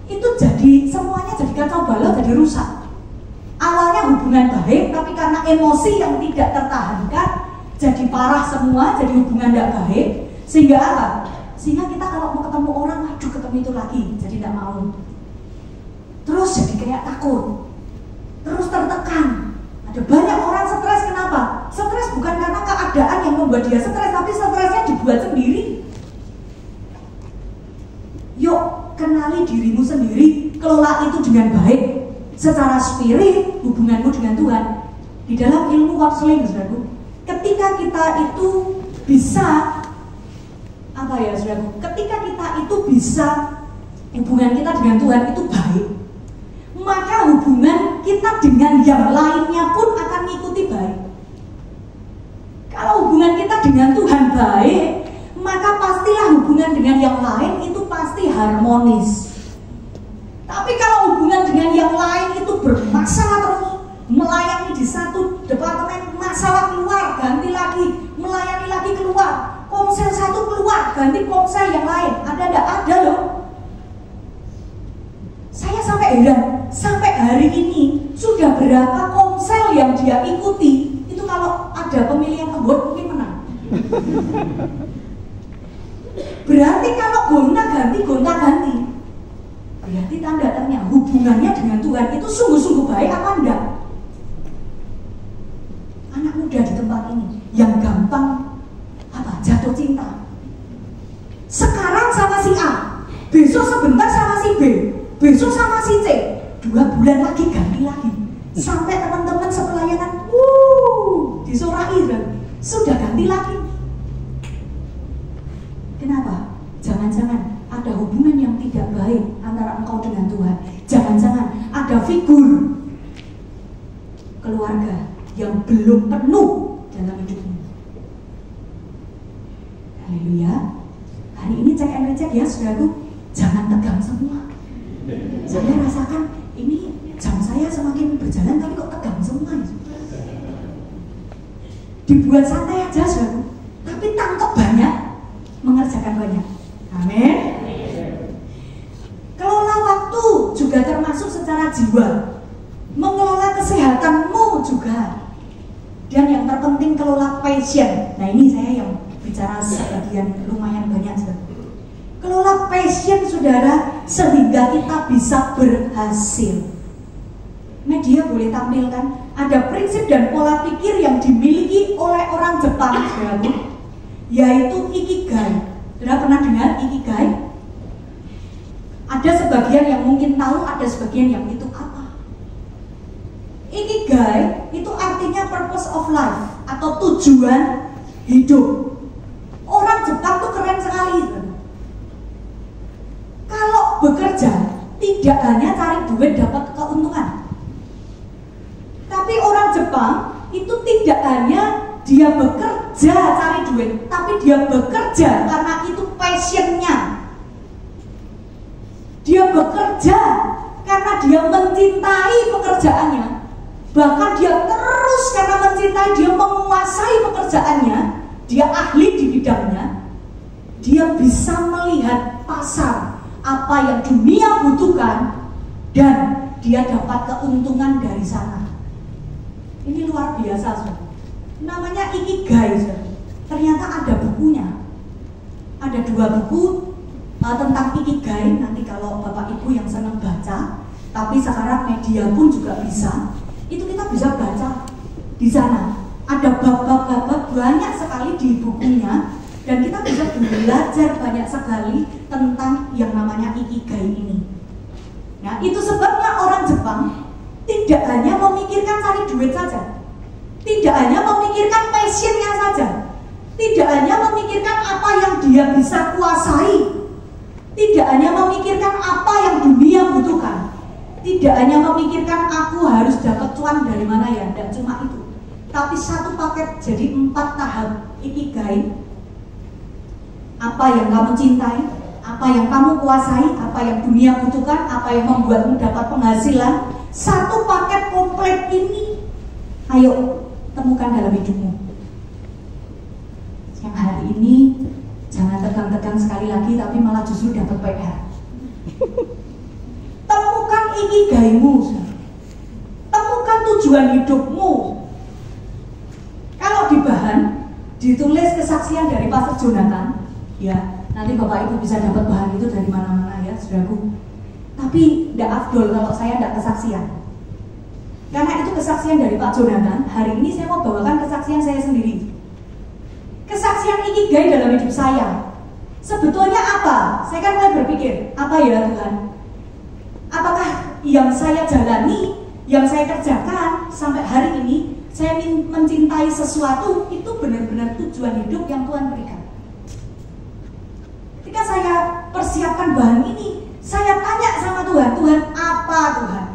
itu jadi semuanya jadi kacau balau, jadi rusak. Awalnya hubungan baik, tapi karena emosi yang tidak tertahankan, jadi parah semua, jadi hubungan tidak baik. Sehingga apa? Sehingga kita kalau mau ketemu orang, aduh ketemu itu lagi, jadi tidak mau. Terus jadi kayak takut, terus tertekan. Ada banyak orang stres, kenapa? Stres bukan karena keadaan yang membuat dia stres, tapi stresnya dibuat sendiri. Yuk, kenali dirimu sendiri, kelola itu dengan baik. Secara spirit, hubunganmu dengan Tuhan. Di dalam ilmu counseling, saudaraku, ketika kita itu bisa apa ya, saudaraku? Ketika kita itu bisa hubungan kita dengan Tuhan itu baik, maka hubungan kita dengan yang lainnya pun akan mengikuti baik. Kalau hubungan kita dengan Tuhan baik, maka pastilah hubungan dengan yang lain itu pasti harmonis. Tapi kalau hubungan dengan yang lain itu bermasalah terus, melayani di satu departemen, masalah keluar, ganti lagi, melayani lagi keluar, komsel satu keluar, ganti komsel yang lain, ada loh. Saya sampai heran, sampai hari ini sudah berapa komsel yang dia ikuti, itu kalau ada pemilihan award mungkin menang. Berarti kalau gonta ganti, berarti tanda-tanya hubungannya dengan Tuhan itu sungguh-sungguh baik apa enggak? Anak muda di tempat ini yang gampang jatuh cinta. Sekarang sama si A, besok sebentar sama si B, besok sama si C, 2 bulan lagi ganti lagi. Sampai teman-teman sepelayanan, disorai sudah ganti lagi. Kenapa? Jangan-jangan ada hubungan yang tidak baik antara engkau dengan Tuhan. Jangan-jangan ada figur keluarga yang belum penuh dalam hidupmu. Haleluya. Hari ini cek and recheck ya, saudaraku. Jangan tegang semua. Saya rasakan ini jam saya semakin berjalan tapi kok tegang semua ya. Dibuat santai aja, saudaraku. Tapi tangkap banyak, mengerjakan banyak. Amin. Kelola waktu juga termasuk secara jiwa. Mengelola kesehatanmu juga. Dan yang terpenting kelola passion. Nah ini saya yang bicara sebagian lumayan banyak. Kelola passion saudara sehingga kita bisa berhasil. Media boleh tampilkan ada prinsip dan pola pikir yang dimiliki oleh orang Jepang, saudaraku, yaitu ikigai. Saudara pernah dengar ikigai? Ada sebagian yang mungkin tahu, ada sebagian yang itu apa? Ikigai itu artinya purpose of life atau tujuan hidup. Orang Jepang tuh keren sekali. Kalau bekerja tidak hanya cari duit dapat keuntungan, tapi orang Jepang itu tidak hanya dia bekerja cari duit, tapi dia bekerja karena itu passionnya. Dia bekerja karena dia mencintai pekerjaannya, bahkan dia terus karena mencintai, dia menguasai pekerjaannya, dia ahli di bidangnya, dia bisa melihat pasar apa yang dunia butuhkan dan dia dapat keuntungan dari sana. Ini luar biasa, saudara. Namanya ikigai, saudara. Ternyata ada bukunya. Ada 2 buku tentang ikigai. Nanti kalau Bapak Ibu yang senang baca, tapi sekarang media pun juga bisa, itu kita bisa baca di sana. Ada bab-bab banyak sekali di bukunya, dan kita bisa belajar banyak sekali tentang yang namanya ikigai ini. Nah, itu sebabnya orang Jepang tidak hanya memikirkan cari duit saja, tidak hanya memikirkan passionnya saja, tidak hanya memikirkan apa yang dia bisa kuasai, tidak hanya memikirkan apa yang dunia butuhkan, tidak hanya memikirkan aku harus dapat cuan dari mana ya, dan cuma itu, tapi satu paket jadi 4 tahap ikigai. Apa yang kamu cintai, apa yang kamu kuasai, apa yang dunia butuhkan, apa yang membuatmu dapat penghasilan, satu paket komplit ini ayo temukan dalam hidupmu. Yang hari ini jangan tegang-tegang sekali lagi, tapi malah justru dapat PR. Temukan ikigaimu, temukan tujuan hidupmu. Kalau di bahan ditulis kesaksian dari Pastor Jonathan, ya nanti Bapak Ibu bisa dapat bahan itu dari mana-mana ya, saudaraku. Tapi tidak afdol kalau saya tidak kesaksian, karena itu kesaksian dari Pak Jonathan. Hari ini saya mau bawakan kesaksian saya sendiri. Kesaksian ikigai dalam hidup saya sebetulnya apa? Saya kan mulai berpikir, apa ya Tuhan? Apakah yang saya jalani, yang saya kerjakan sampai hari ini, saya mencintai sesuatu itu benar-benar tujuan hidup yang Tuhan berikan? Ketika saya persiapkan bahan ini, saya tanya sama Tuhan, Tuhan apa Tuhan?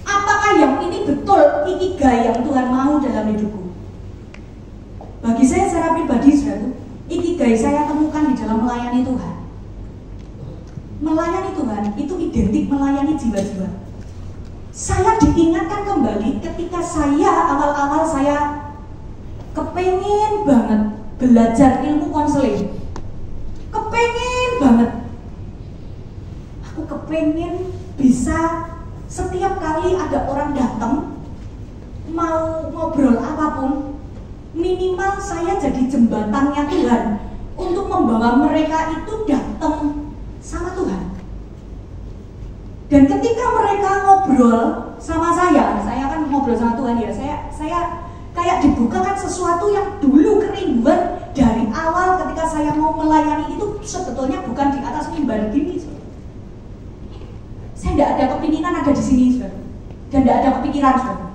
Apakah yang ini betul ikigai yang Tuhan mau dalam hidupku? Bagi saya secara pribadi, saudara, ikigai saya temukan di dalam melayani Tuhan. Melayani Tuhan itu identik melayani jiwa-jiwa. Saya diingatkan kembali ketika saya awal-awal saya kepengen banget belajar ilmu konseling. Kepengen banget. Aku kepengen bisa setiap kali ada orang datang mau ngobrol apapun, minimal saya jadi jembatannya Tuhan untuk membawa mereka itu datang sama Tuhan. Dan ketika mereka ngobrol sama saya kan ngobrol sama Tuhan ya, saya kayak dibukakan sesuatu yang dulu kerinduan dari awal ketika saya mau melayani itu sebetulnya bukan di atas mimbar gini. Saya tidak ada kepinginan ada di sini, saudara, dan tidak ada kepikiran, saudara.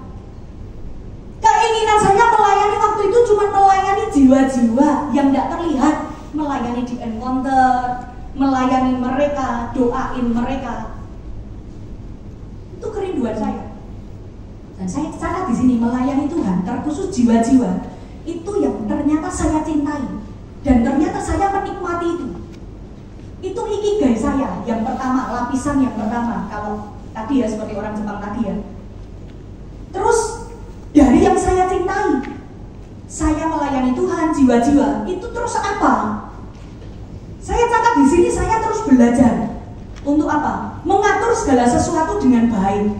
Keinginan saya melayani waktu itu cuma melayani jiwa-jiwa yang tidak terlihat, melayani di encounter, melayani mereka, doain mereka. Itu kerinduan saya. Dan saya catat di sini melayani Tuhan, terkhusus jiwa-jiwa itu yang ternyata saya cintai dan ternyata saya menikmati itu. Itu ikigai saya yang pertama, lapisan yang pertama. Kalau tadi ya seperti orang Jepang tadi ya. Terus dari yang saya cintai, saya melayani Tuhan, jiwa-jiwa. Itu terus apa? Saya catat di sini, saya terus belajar. Untuk apa? Mengatur segala sesuatu dengan baik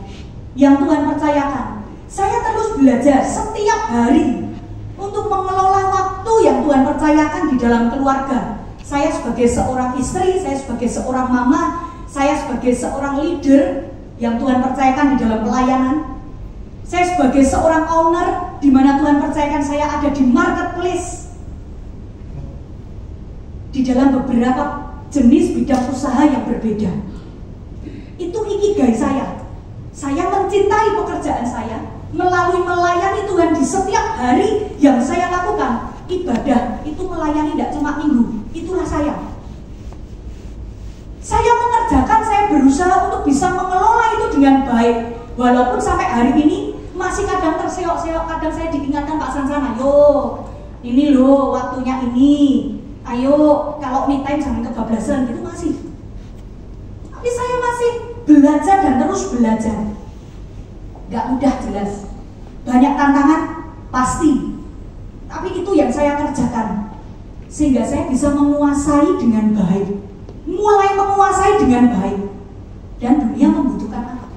yang Tuhan percayakan. Saya terus belajar setiap hari untuk mengelola waktu yang Tuhan percayakan di dalam keluarga. Saya sebagai seorang istri, saya sebagai seorang mama, saya sebagai seorang leader yang Tuhan percayakan di dalam pelayanan. Saya sebagai seorang owner di mana Tuhan percayakan saya ada di marketplace. Di dalam beberapa jenis bidang usaha yang berbeda. Itu ikigai saya. Saya mencintai pekerjaan saya melalui melayani Tuhan di setiap hari yang saya lakukan. Ibadah itu melayani tidak cuma minggu. Itulah saya. Saya mengerjakan, saya berusaha untuk bisa mengelola itu dengan baik. Walaupun sampai hari ini masih kadang terseok-seok, kadang saya diingatkan Pak Sansana, yo ini loh waktunya ini, ayo kalau me time jangan kebablasan, gitu masih. Tapi saya masih belajar dan terus belajar. Gak mudah jelas, banyak tantangan pasti, tapi itu yang saya kerjakan sehingga saya bisa menguasai dengan baik, mulai menguasai dengan baik. Dan dunia membutuhkan apa?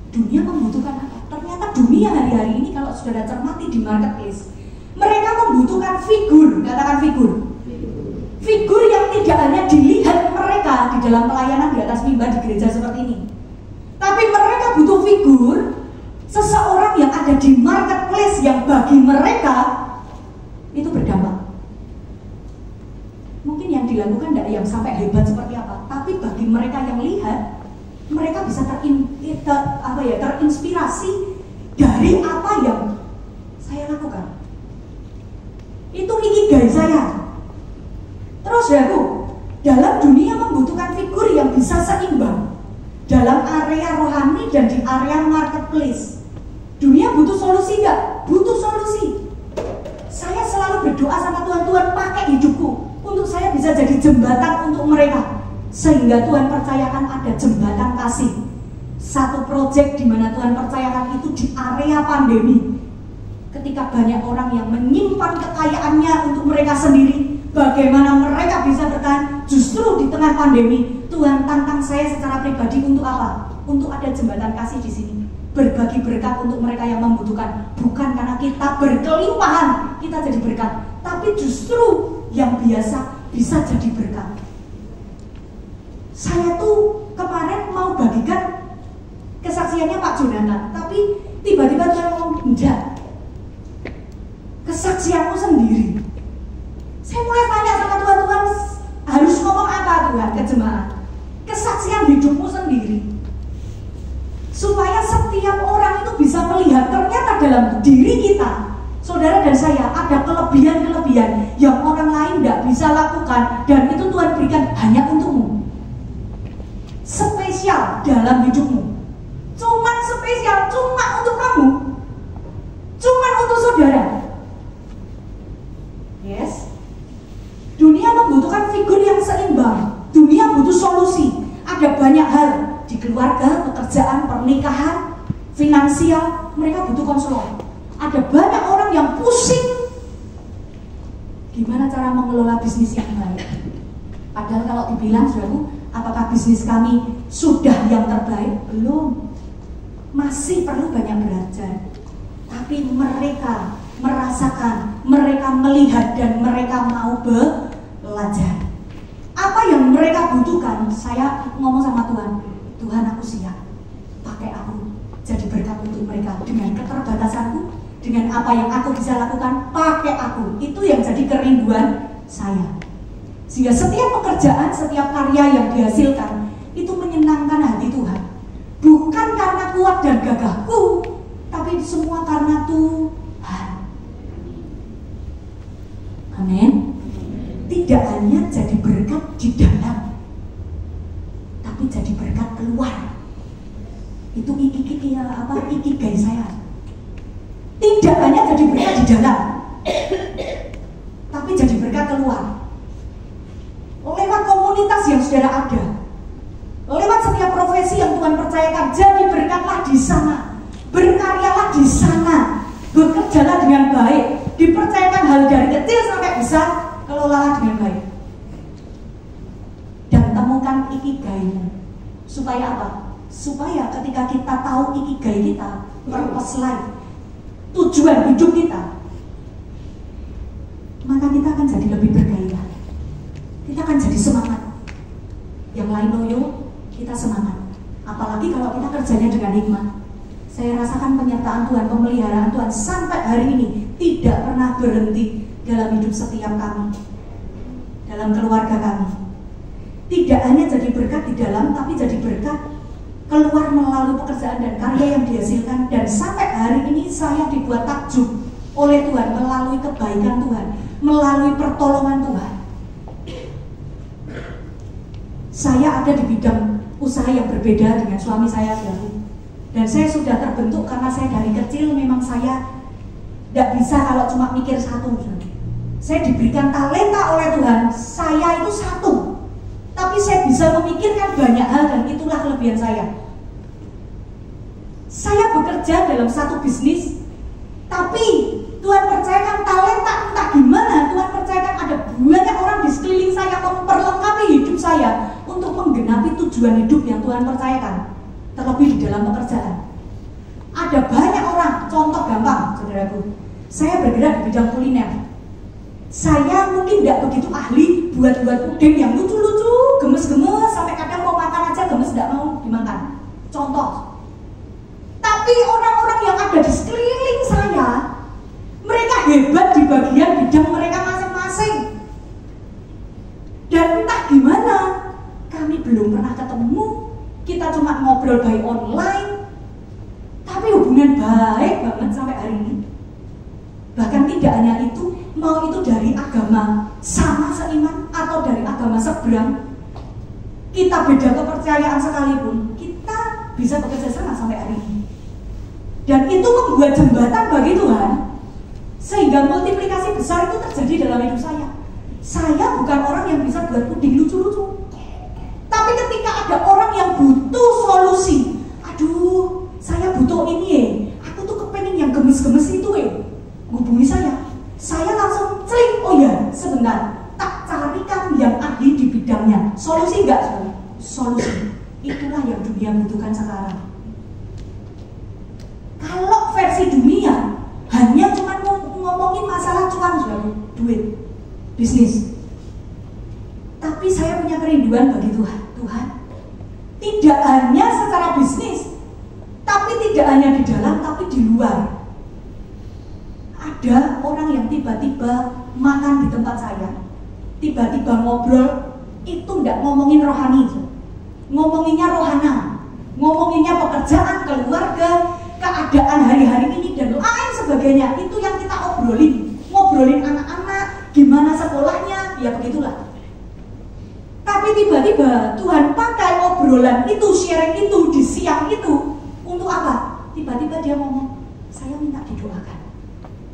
Dunia membutuhkan apa? Ternyata dunia hari-hari ini kalau saudara cermati di marketplace, mereka membutuhkan figur, katakan figur. Figur yang tidak hanya dilihat mereka di dalam pelayanan di atas mimbar di gereja seperti ini, tapi mereka butuh figur seseorang yang ada di marketplace yang bagi mereka itu berdampak. Mungkin yang dilakukan tidak yang sampai hebat seperti apa, tapi bagi mereka yang lihat, mereka bisa terinspirasi dari apa yang saya lakukan. Itu ikigai saya. Terus saudaraku, dalam dunia membutuhkan figur yang bisa seimbang dalam area rohani dan di area marketplace. Dunia butuh solusi nggak? Butuh solusi. Saya selalu berdoa sama Tuhan, Tuhan pakai hidupku untuk saya bisa jadi jembatan untuk mereka, sehingga Tuhan percayakan ada jembatan kasih. Satu proyek di mana Tuhan percayakan itu di area pandemi. Ketika banyak orang yang menyimpan kekayaannya untuk mereka sendiri, bagaimana mereka bisa bertahan justru di tengah pandemi. Tuhan tantang saya secara pribadi untuk apa? Untuk ada jembatan kasih di sini, berbagi berkat untuk mereka yang membutuhkan. Bukan karena kita berkelimpahan kita jadi berkat, tapi justru yang biasa bisa jadi berkat. Saya tuh kemarin mau bagikan kesaksiannya Pak Jonathan, tapi tiba-tiba Tuhan ngomong, enggak, kesaksianmu sendiri. Saya mulai tanya sama Tuhan, Tuhan harus ngomong apa Tuhan ke jemaat? Kesaksian hidupmu sendiri, supaya setiap orang itu bisa melihat ternyata dalam diri kita, saudara dan saya, ada kelebihan-kelebihan yang orang lain tidak bisa lakukan, dan itu Tuhan berikan hanya untukmu, spesial dalam hidupmu. Cuman spesial, cuma untuk kamu, cuma untuk saudara. Yes. Dunia membutuhkan figur yang seimbang. Dunia butuh solusi. Ada banyak hal di keluarga, pekerjaan, pernikahan, finansial, mereka butuh konselor. Ada banyak orang yang pusing gimana cara mengelola bisnis yang baik. Padahal kalau dibilang, saudaraku, apakah bisnis kami sudah yang terbaik? Belum. Masih perlu banyak belajar. Tapi mereka merasakan, mereka melihat, dan mereka mau belajar. Apa yang mereka butuhkan, saya ngomong sama Tuhan, Tuhan aku siap, pakai aku jadi berkat untuk mereka dengan keterbatasanku, dengan apa yang aku bisa lakukan, pakai aku. Itu yang jadi kerinduan saya. Sehingga setiap pekerjaan, setiap karya yang dihasilkan itu menyenangkan hati Tuhan. Bukan karena kuat dan gagahku, tapi semua karena Tuhan. Amin. Tidak hanya jadi berkat di dalam, tapi jadi berkat keluar. Itu ikigai saya. Tidak hanya jadi berkat di dalam, tapi jadi berkat keluar. Lewat komunitas yang saudara ada, lewat setiap profesi yang Tuhan percayakan, jadi berkatlah di sana, berkaryalah di sana, bekerjalah dengan baik, dipercayakan hal dari kecil sampai besar, kelolalah dengan baik. Dan temukan ikigaimu. Supaya apa? Supaya ketika kita tahu ikigai kita, purpose life, tujuan hidup kita, maka kita akan jadi lebih bergairah. Kita akan jadi semangat. Yang lain loyo, kita semangat. Apalagi kalau kita kerjanya dengan hikmat. Saya rasakan penyertaan Tuhan, pemeliharaan Tuhan sampai hari ini tidak pernah berhenti dalam hidup setiap kami, dalam keluarga kami. Tidak hanya jadi berkat di dalam, tapi jadi berkat keluar melalui pekerjaan dan karya yang dihasilkan. Dan sampai hari ini saya dibuat takjub oleh Tuhan melalui kebaikan Tuhan, melalui pertolongan Tuhan. Saya ada di bidang usaha yang berbeda dengan suami saya dahulu. Dan saya sudah terbentuk karena saya dari kecil memang saya tidak bisa kalau cuma mikir satu. Saya diberikan talenta oleh Tuhan, saya itu satu. Tapi saya bisa memikirkan banyak hal dan itulah kelebihan saya. Saya bekerja dalam satu bisnis, tapi Tuhan percayakan talenta entah gimana, Tuhan percayakan ada banyak orang di sekeliling saya memperlengkapi hidup saya untuk menggenapi tujuan hidup yang Tuhan percayakan. Terlebih di dalam pekerjaan. Ada banyak orang, contoh gampang, saudaraku. Saya bergerak di bidang kuliner. Saya mungkin tidak begitu ahli buat puding yang lucu-lucu, gemes-gemes, sampai kadang mau makan aja gemes tidak mau dimakan. Contoh. Tapi orang-orang yang ada di sekeliling saya, mereka hebat di bagian bidang mereka masing-masing. Dan entah gimana, kami belum pernah ketemu. Kita cuma ngobrol by online, tapi hubungan baik banget sampai hari ini. Bahkan tidak hanya itu, mau itu dari agama sama seiman atau dari agama seberang, kita beda kepercayaan sekalipun, kita bisa bekerja sama sampai hari ini. Dan itu membuat jembatan bagi Tuhan, sehingga multiplikasi besar itu terjadi dalam hidup saya. Saya bukan orang yang bisa buat puding lucu-lucu. Tapi ketika ada orang yang butuh solusi, aduh, saya butuh ini aku tuh kepengen yang gemes-gemes itu hubungi saya langsung celing, oh ya, sebentar, tak carikan yang ahli di bidangnya. Solusi enggak, saudara? Solusi. Itulah yang dunia butuhkan sekarang. Kalau versi dunia hanya cuma ngomongin masalah cuan, saudara, duit, bisnis. Tapi saya punya kerinduan bagi Tuhan. Tuhan, tidak hanya secara bisnis, tapi tidak hanya di dalam, tapi di luar. Ada orang yang tiba-tiba makan di tempat saya, tiba-tiba ngobrol, itu tidak ngomongin rohani, ngomonginnya rohana, ngomonginnya pekerjaan, keluarga, keadaan hari-hari ini dan lain sebagainya. Itu yang kita ngobrolin anak-anak, gimana sekolahnya, ya begitulah. Tapi tiba-tiba Tuhan pakai obrolan itu, sharing itu, di siang itu untuk apa? Tiba-tiba dia ngomong, saya minta didoakan.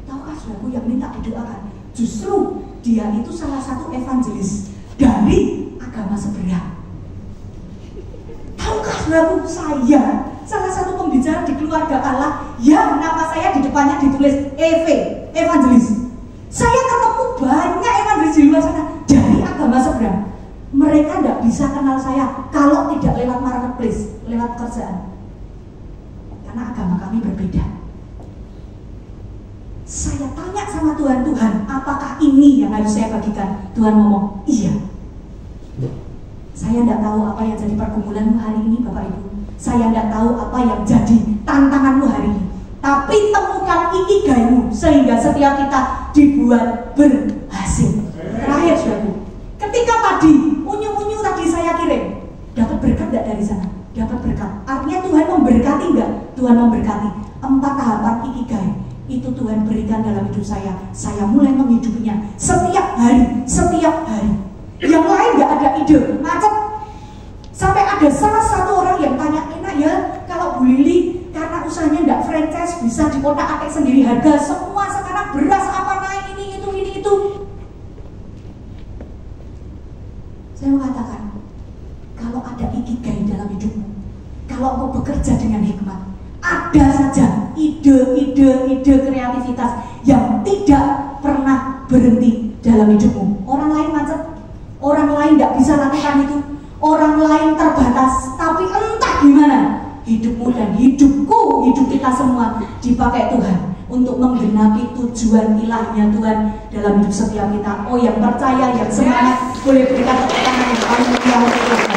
Tahukah saudaraku yang minta didoakan? Justru dia itu salah satu evangelis dari agama seberang. Tahukah saudaraku, saya salah satu pembicara di keluarga Allah yang nama saya di depannya ditulis EV, evangelis. Saya ketemu banyak evangelis di luar sana dari agama seberang. Mereka tidak bisa kenal saya kalau tidak lewat marketplace, lewat pekerjaan. Karena agama kami berbeda. Saya tanya sama Tuhan, apakah ini yang harus saya bagikan? Tuhan ngomong, iya. Saya tidak tahu apa yang jadi pergumulanmu hari ini, Bapak Ibu. Saya tidak tahu apa yang jadi tantanganmu hari ini. Tapi temukan ikigaimu sehingga setiap kita dibuat berhasil. Terakhir, saudaraku. Ketika tadi unyu-unyu tadi saya kirim, dapat berkat tidak dari sana? Dapat berkat. Artinya Tuhan memberkati enggak? Tuhan memberkati. 4 tahapan ikigai itu Tuhan berikan dalam hidup saya. Saya mulai menghidupinya setiap hari. Yang lain nggak ada ide, macet. Sampai ada salah satu orang yang tanya, enak ya kalau Bu Lili karena usahanya nggak franchise bisa dikotak-atik sendiri, harga semua sekarang beras apa naik ini itu. Saya mengatakan, kalau ada ikigai dalam hidupmu, kalau kau bekerja dengan hikmat, ada saja ide-ide kreativitas yang tidak pernah berhenti dalam hidupmu. Orang lain macet, orang lain tidak bisa lakukan itu, orang lain terbatas, tapi entah gimana hidupmu dan hidupku, hidup kita semua dipakai Tuhan untuk menggenapi tujuan ilahnya Tuhan dalam hidup setiap kita. Oh, yang percaya, yang semangat, boleh berikan tepuk tangan yang paling meriah untuk Tuhan.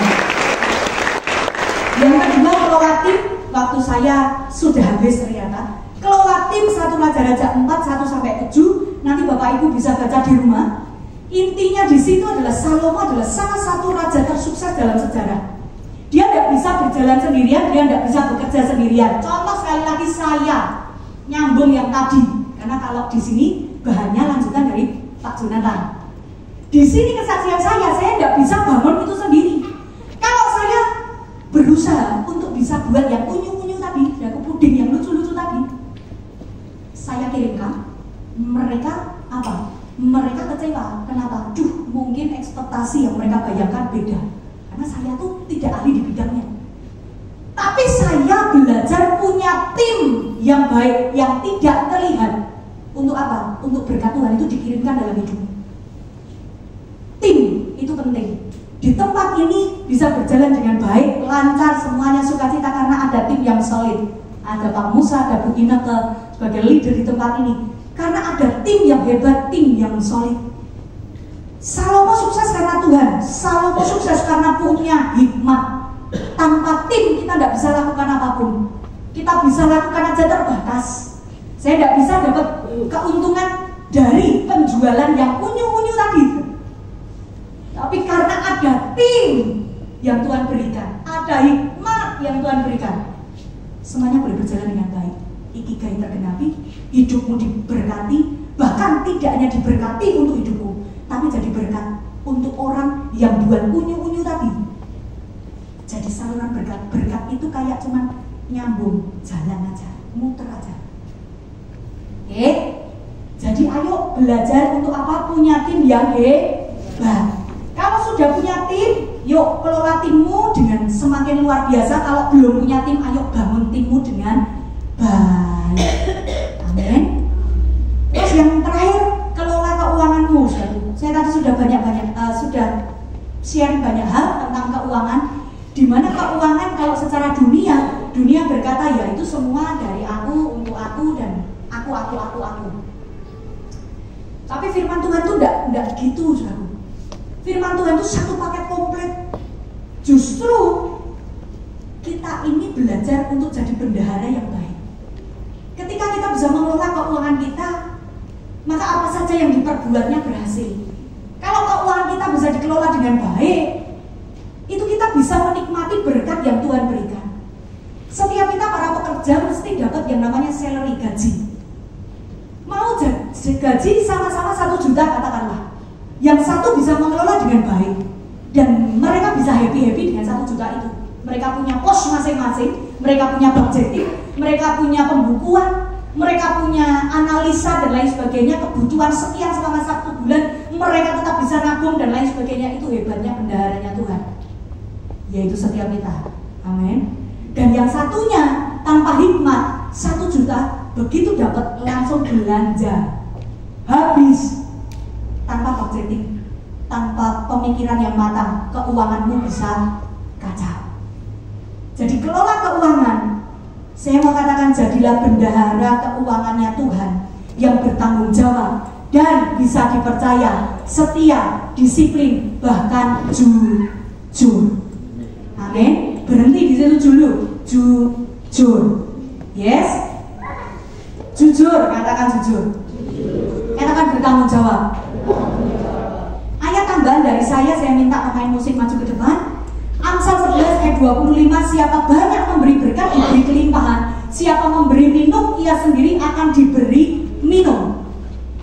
Yang kedua, kelola tim. Waktu saya sudah habis ternyata. Kelola tim 1 Raja-Raja 4, 1-7. Nanti Bapak Ibu bisa baca di rumah. Intinya di situ adalah Salomo adalah salah satu raja tersukses dalam sejarah. Dia tidak bisa berjalan sendirian, dia tidak bisa bekerja sendirian. Contoh sekali lagi saya nyambung yang tadi, karena kalau di sini bahannya lanjutan dari Pak Jonathan. Di sini kesaksian saya tidak bisa bangun itu sendiri. Kalau saya berusaha untuk bisa buat yang unyu-unyu tadi, ya puding yang lucu-lucu tadi, saya kirimkan, mereka apa? Mereka kecewa. Kenapa? Mungkin ekspektasi yang mereka bayangkan beda. Karena saya tuh tidak ahli di bidangnya. Tapi saya belajar punya tim yang baik, yang tidak terlihat. Untuk apa? Untuk berkat Tuhan itu dikirimkan dalam hidup. Tim itu penting. Di tempat ini bisa berjalan dengan baik, lancar, semuanya sukacita karena ada tim yang solid. Ada Pak Musa, ada Bu Ineke sebagai leader di tempat ini. Karena ada tim yang hebat, tim yang solid. Salomo sukses karena Tuhan. Salomo sukses karena punya hikmat. Tanpa tim kita tidak bisa lakukan apapun. Kita bisa lakukan aja terbatas. Saya tidak bisa dapat keuntungan dari penjualan yang unyu-unyu tadi. Tapi karena ada tim yang Tuhan berikan, ada hikmat yang Tuhan berikan, semuanya boleh berjalan dengan baik. Ikigai tergenapi, hidupmu diberkati, bahkan tidak hanya diberkati untuk hidupmu, tapi jadi berkat untuk orang yang buat unyu-unyu tadi. Jadi saluran berkat itu kayak cuman nyambung, jalan aja, muter aja. Oke? Jadi ayo belajar untuk apa? Punya tim yang hebat. Kalau sudah punya tim, yuk kelola timmu dengan semakin luar biasa. Kalau belum punya tim, ayo bangun timmu dengan baik. Amin. Terus yang terakhir, kelola keuanganmu. Saya tadi sudah sudah share banyak hal tentang keuangan. Di mana keuangan kalau secara dunia berkata ya itu semua dari aku, untuk aku, dan aku. Tapi firman Tuhan itu enggak gitu, saudara. Firman Tuhan itu satu paket komplit. Justru kita ini belajar untuk jadi bendahara yang baik. Ketika kita bisa mengelola keuangan kita, maka apa saja yang diperbuatnya berhasil. Kalau keuangan kita bisa dikelola dengan baik, itu kita bisa menikmati berkat yang Tuhan berikan. Setiap kita para pekerja mesti dapat yang namanya salary, gaji. Mau gaji sama-sama 1 juta katakanlah. Yang satu bisa mengelola dengan baik dan mereka bisa happy dengan 1 juta itu. Mereka punya pos masing-masing, mereka punya budgeting, mereka punya pembukuan, mereka punya analisa dan lain sebagainya, kebutuhan sekian selama 1 bulan, mereka tetap bisa nabung dan lain sebagainya. Itu hebatnya bendaharanya Tuhan, yaitu setiap kita. Amin. Dan yang satunya tanpa hikmat 1 juta, begitu dapat langsung belanja habis, tanpa budgeting, tanpa pemikiran yang matang, keuanganmu bisa kacau. Jadi kelola keuangan. Saya mau katakan jadilah bendahara keuangannya Tuhan yang bertanggung jawab dan bisa dipercaya, setia, disiplin, bahkan jujur. Amin. Berhenti di situ dulu. Jujur. Yes. Jujur, katakan jujur. Katakan bertanggung jawab. Ayat tambahan dari saya minta pemain musik maju ke depan. Amsal 11 ayat 25, siapa banyak memberi berkat diberi kelimpahan, siapa memberi minum ia sendiri akan diberi minum.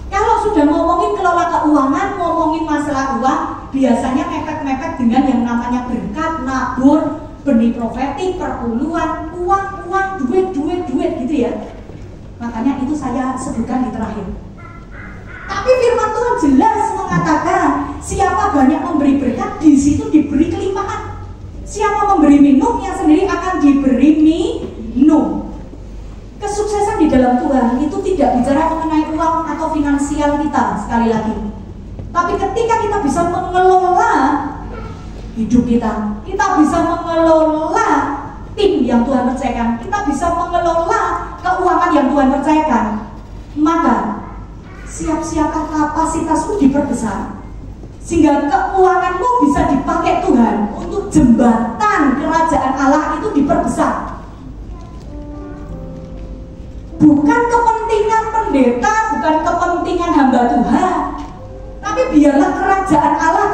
Kalau sudah ngomongin kelola keuangan, ngomongin masalah uang, biasanya mepet-mepet dengan yang namanya berkat, nabur, benih profetik, perpuluhan, uang, duit gitu ya. Makanya itu saya sebutkan di terakhir. Tapi firman Tuhan jelas mengatakan siapa banyak memberi berkat, di situ diberi kelimpahan. Siapa memberi minum, yang sendiri akan diberi minum. Kesuksesan di dalam Tuhan itu tidak bicara mengenai uang atau finansial kita sekali lagi. Tapi ketika kita bisa mengelola hidup kita bisa mengelola tim yang Tuhan percayakan, kita bisa mengelola keuangan yang Tuhan percayakan, maka siap-siapkan kapasitasmu diperbesar, sehingga keuanganmu bisa dipakai Tuhan untuk jembatan kerajaan Allah itu diperbesar. Bukan kepentingan pendeta, bukan kepentingan hamba Tuhan, tapi biarlah kerajaan Allah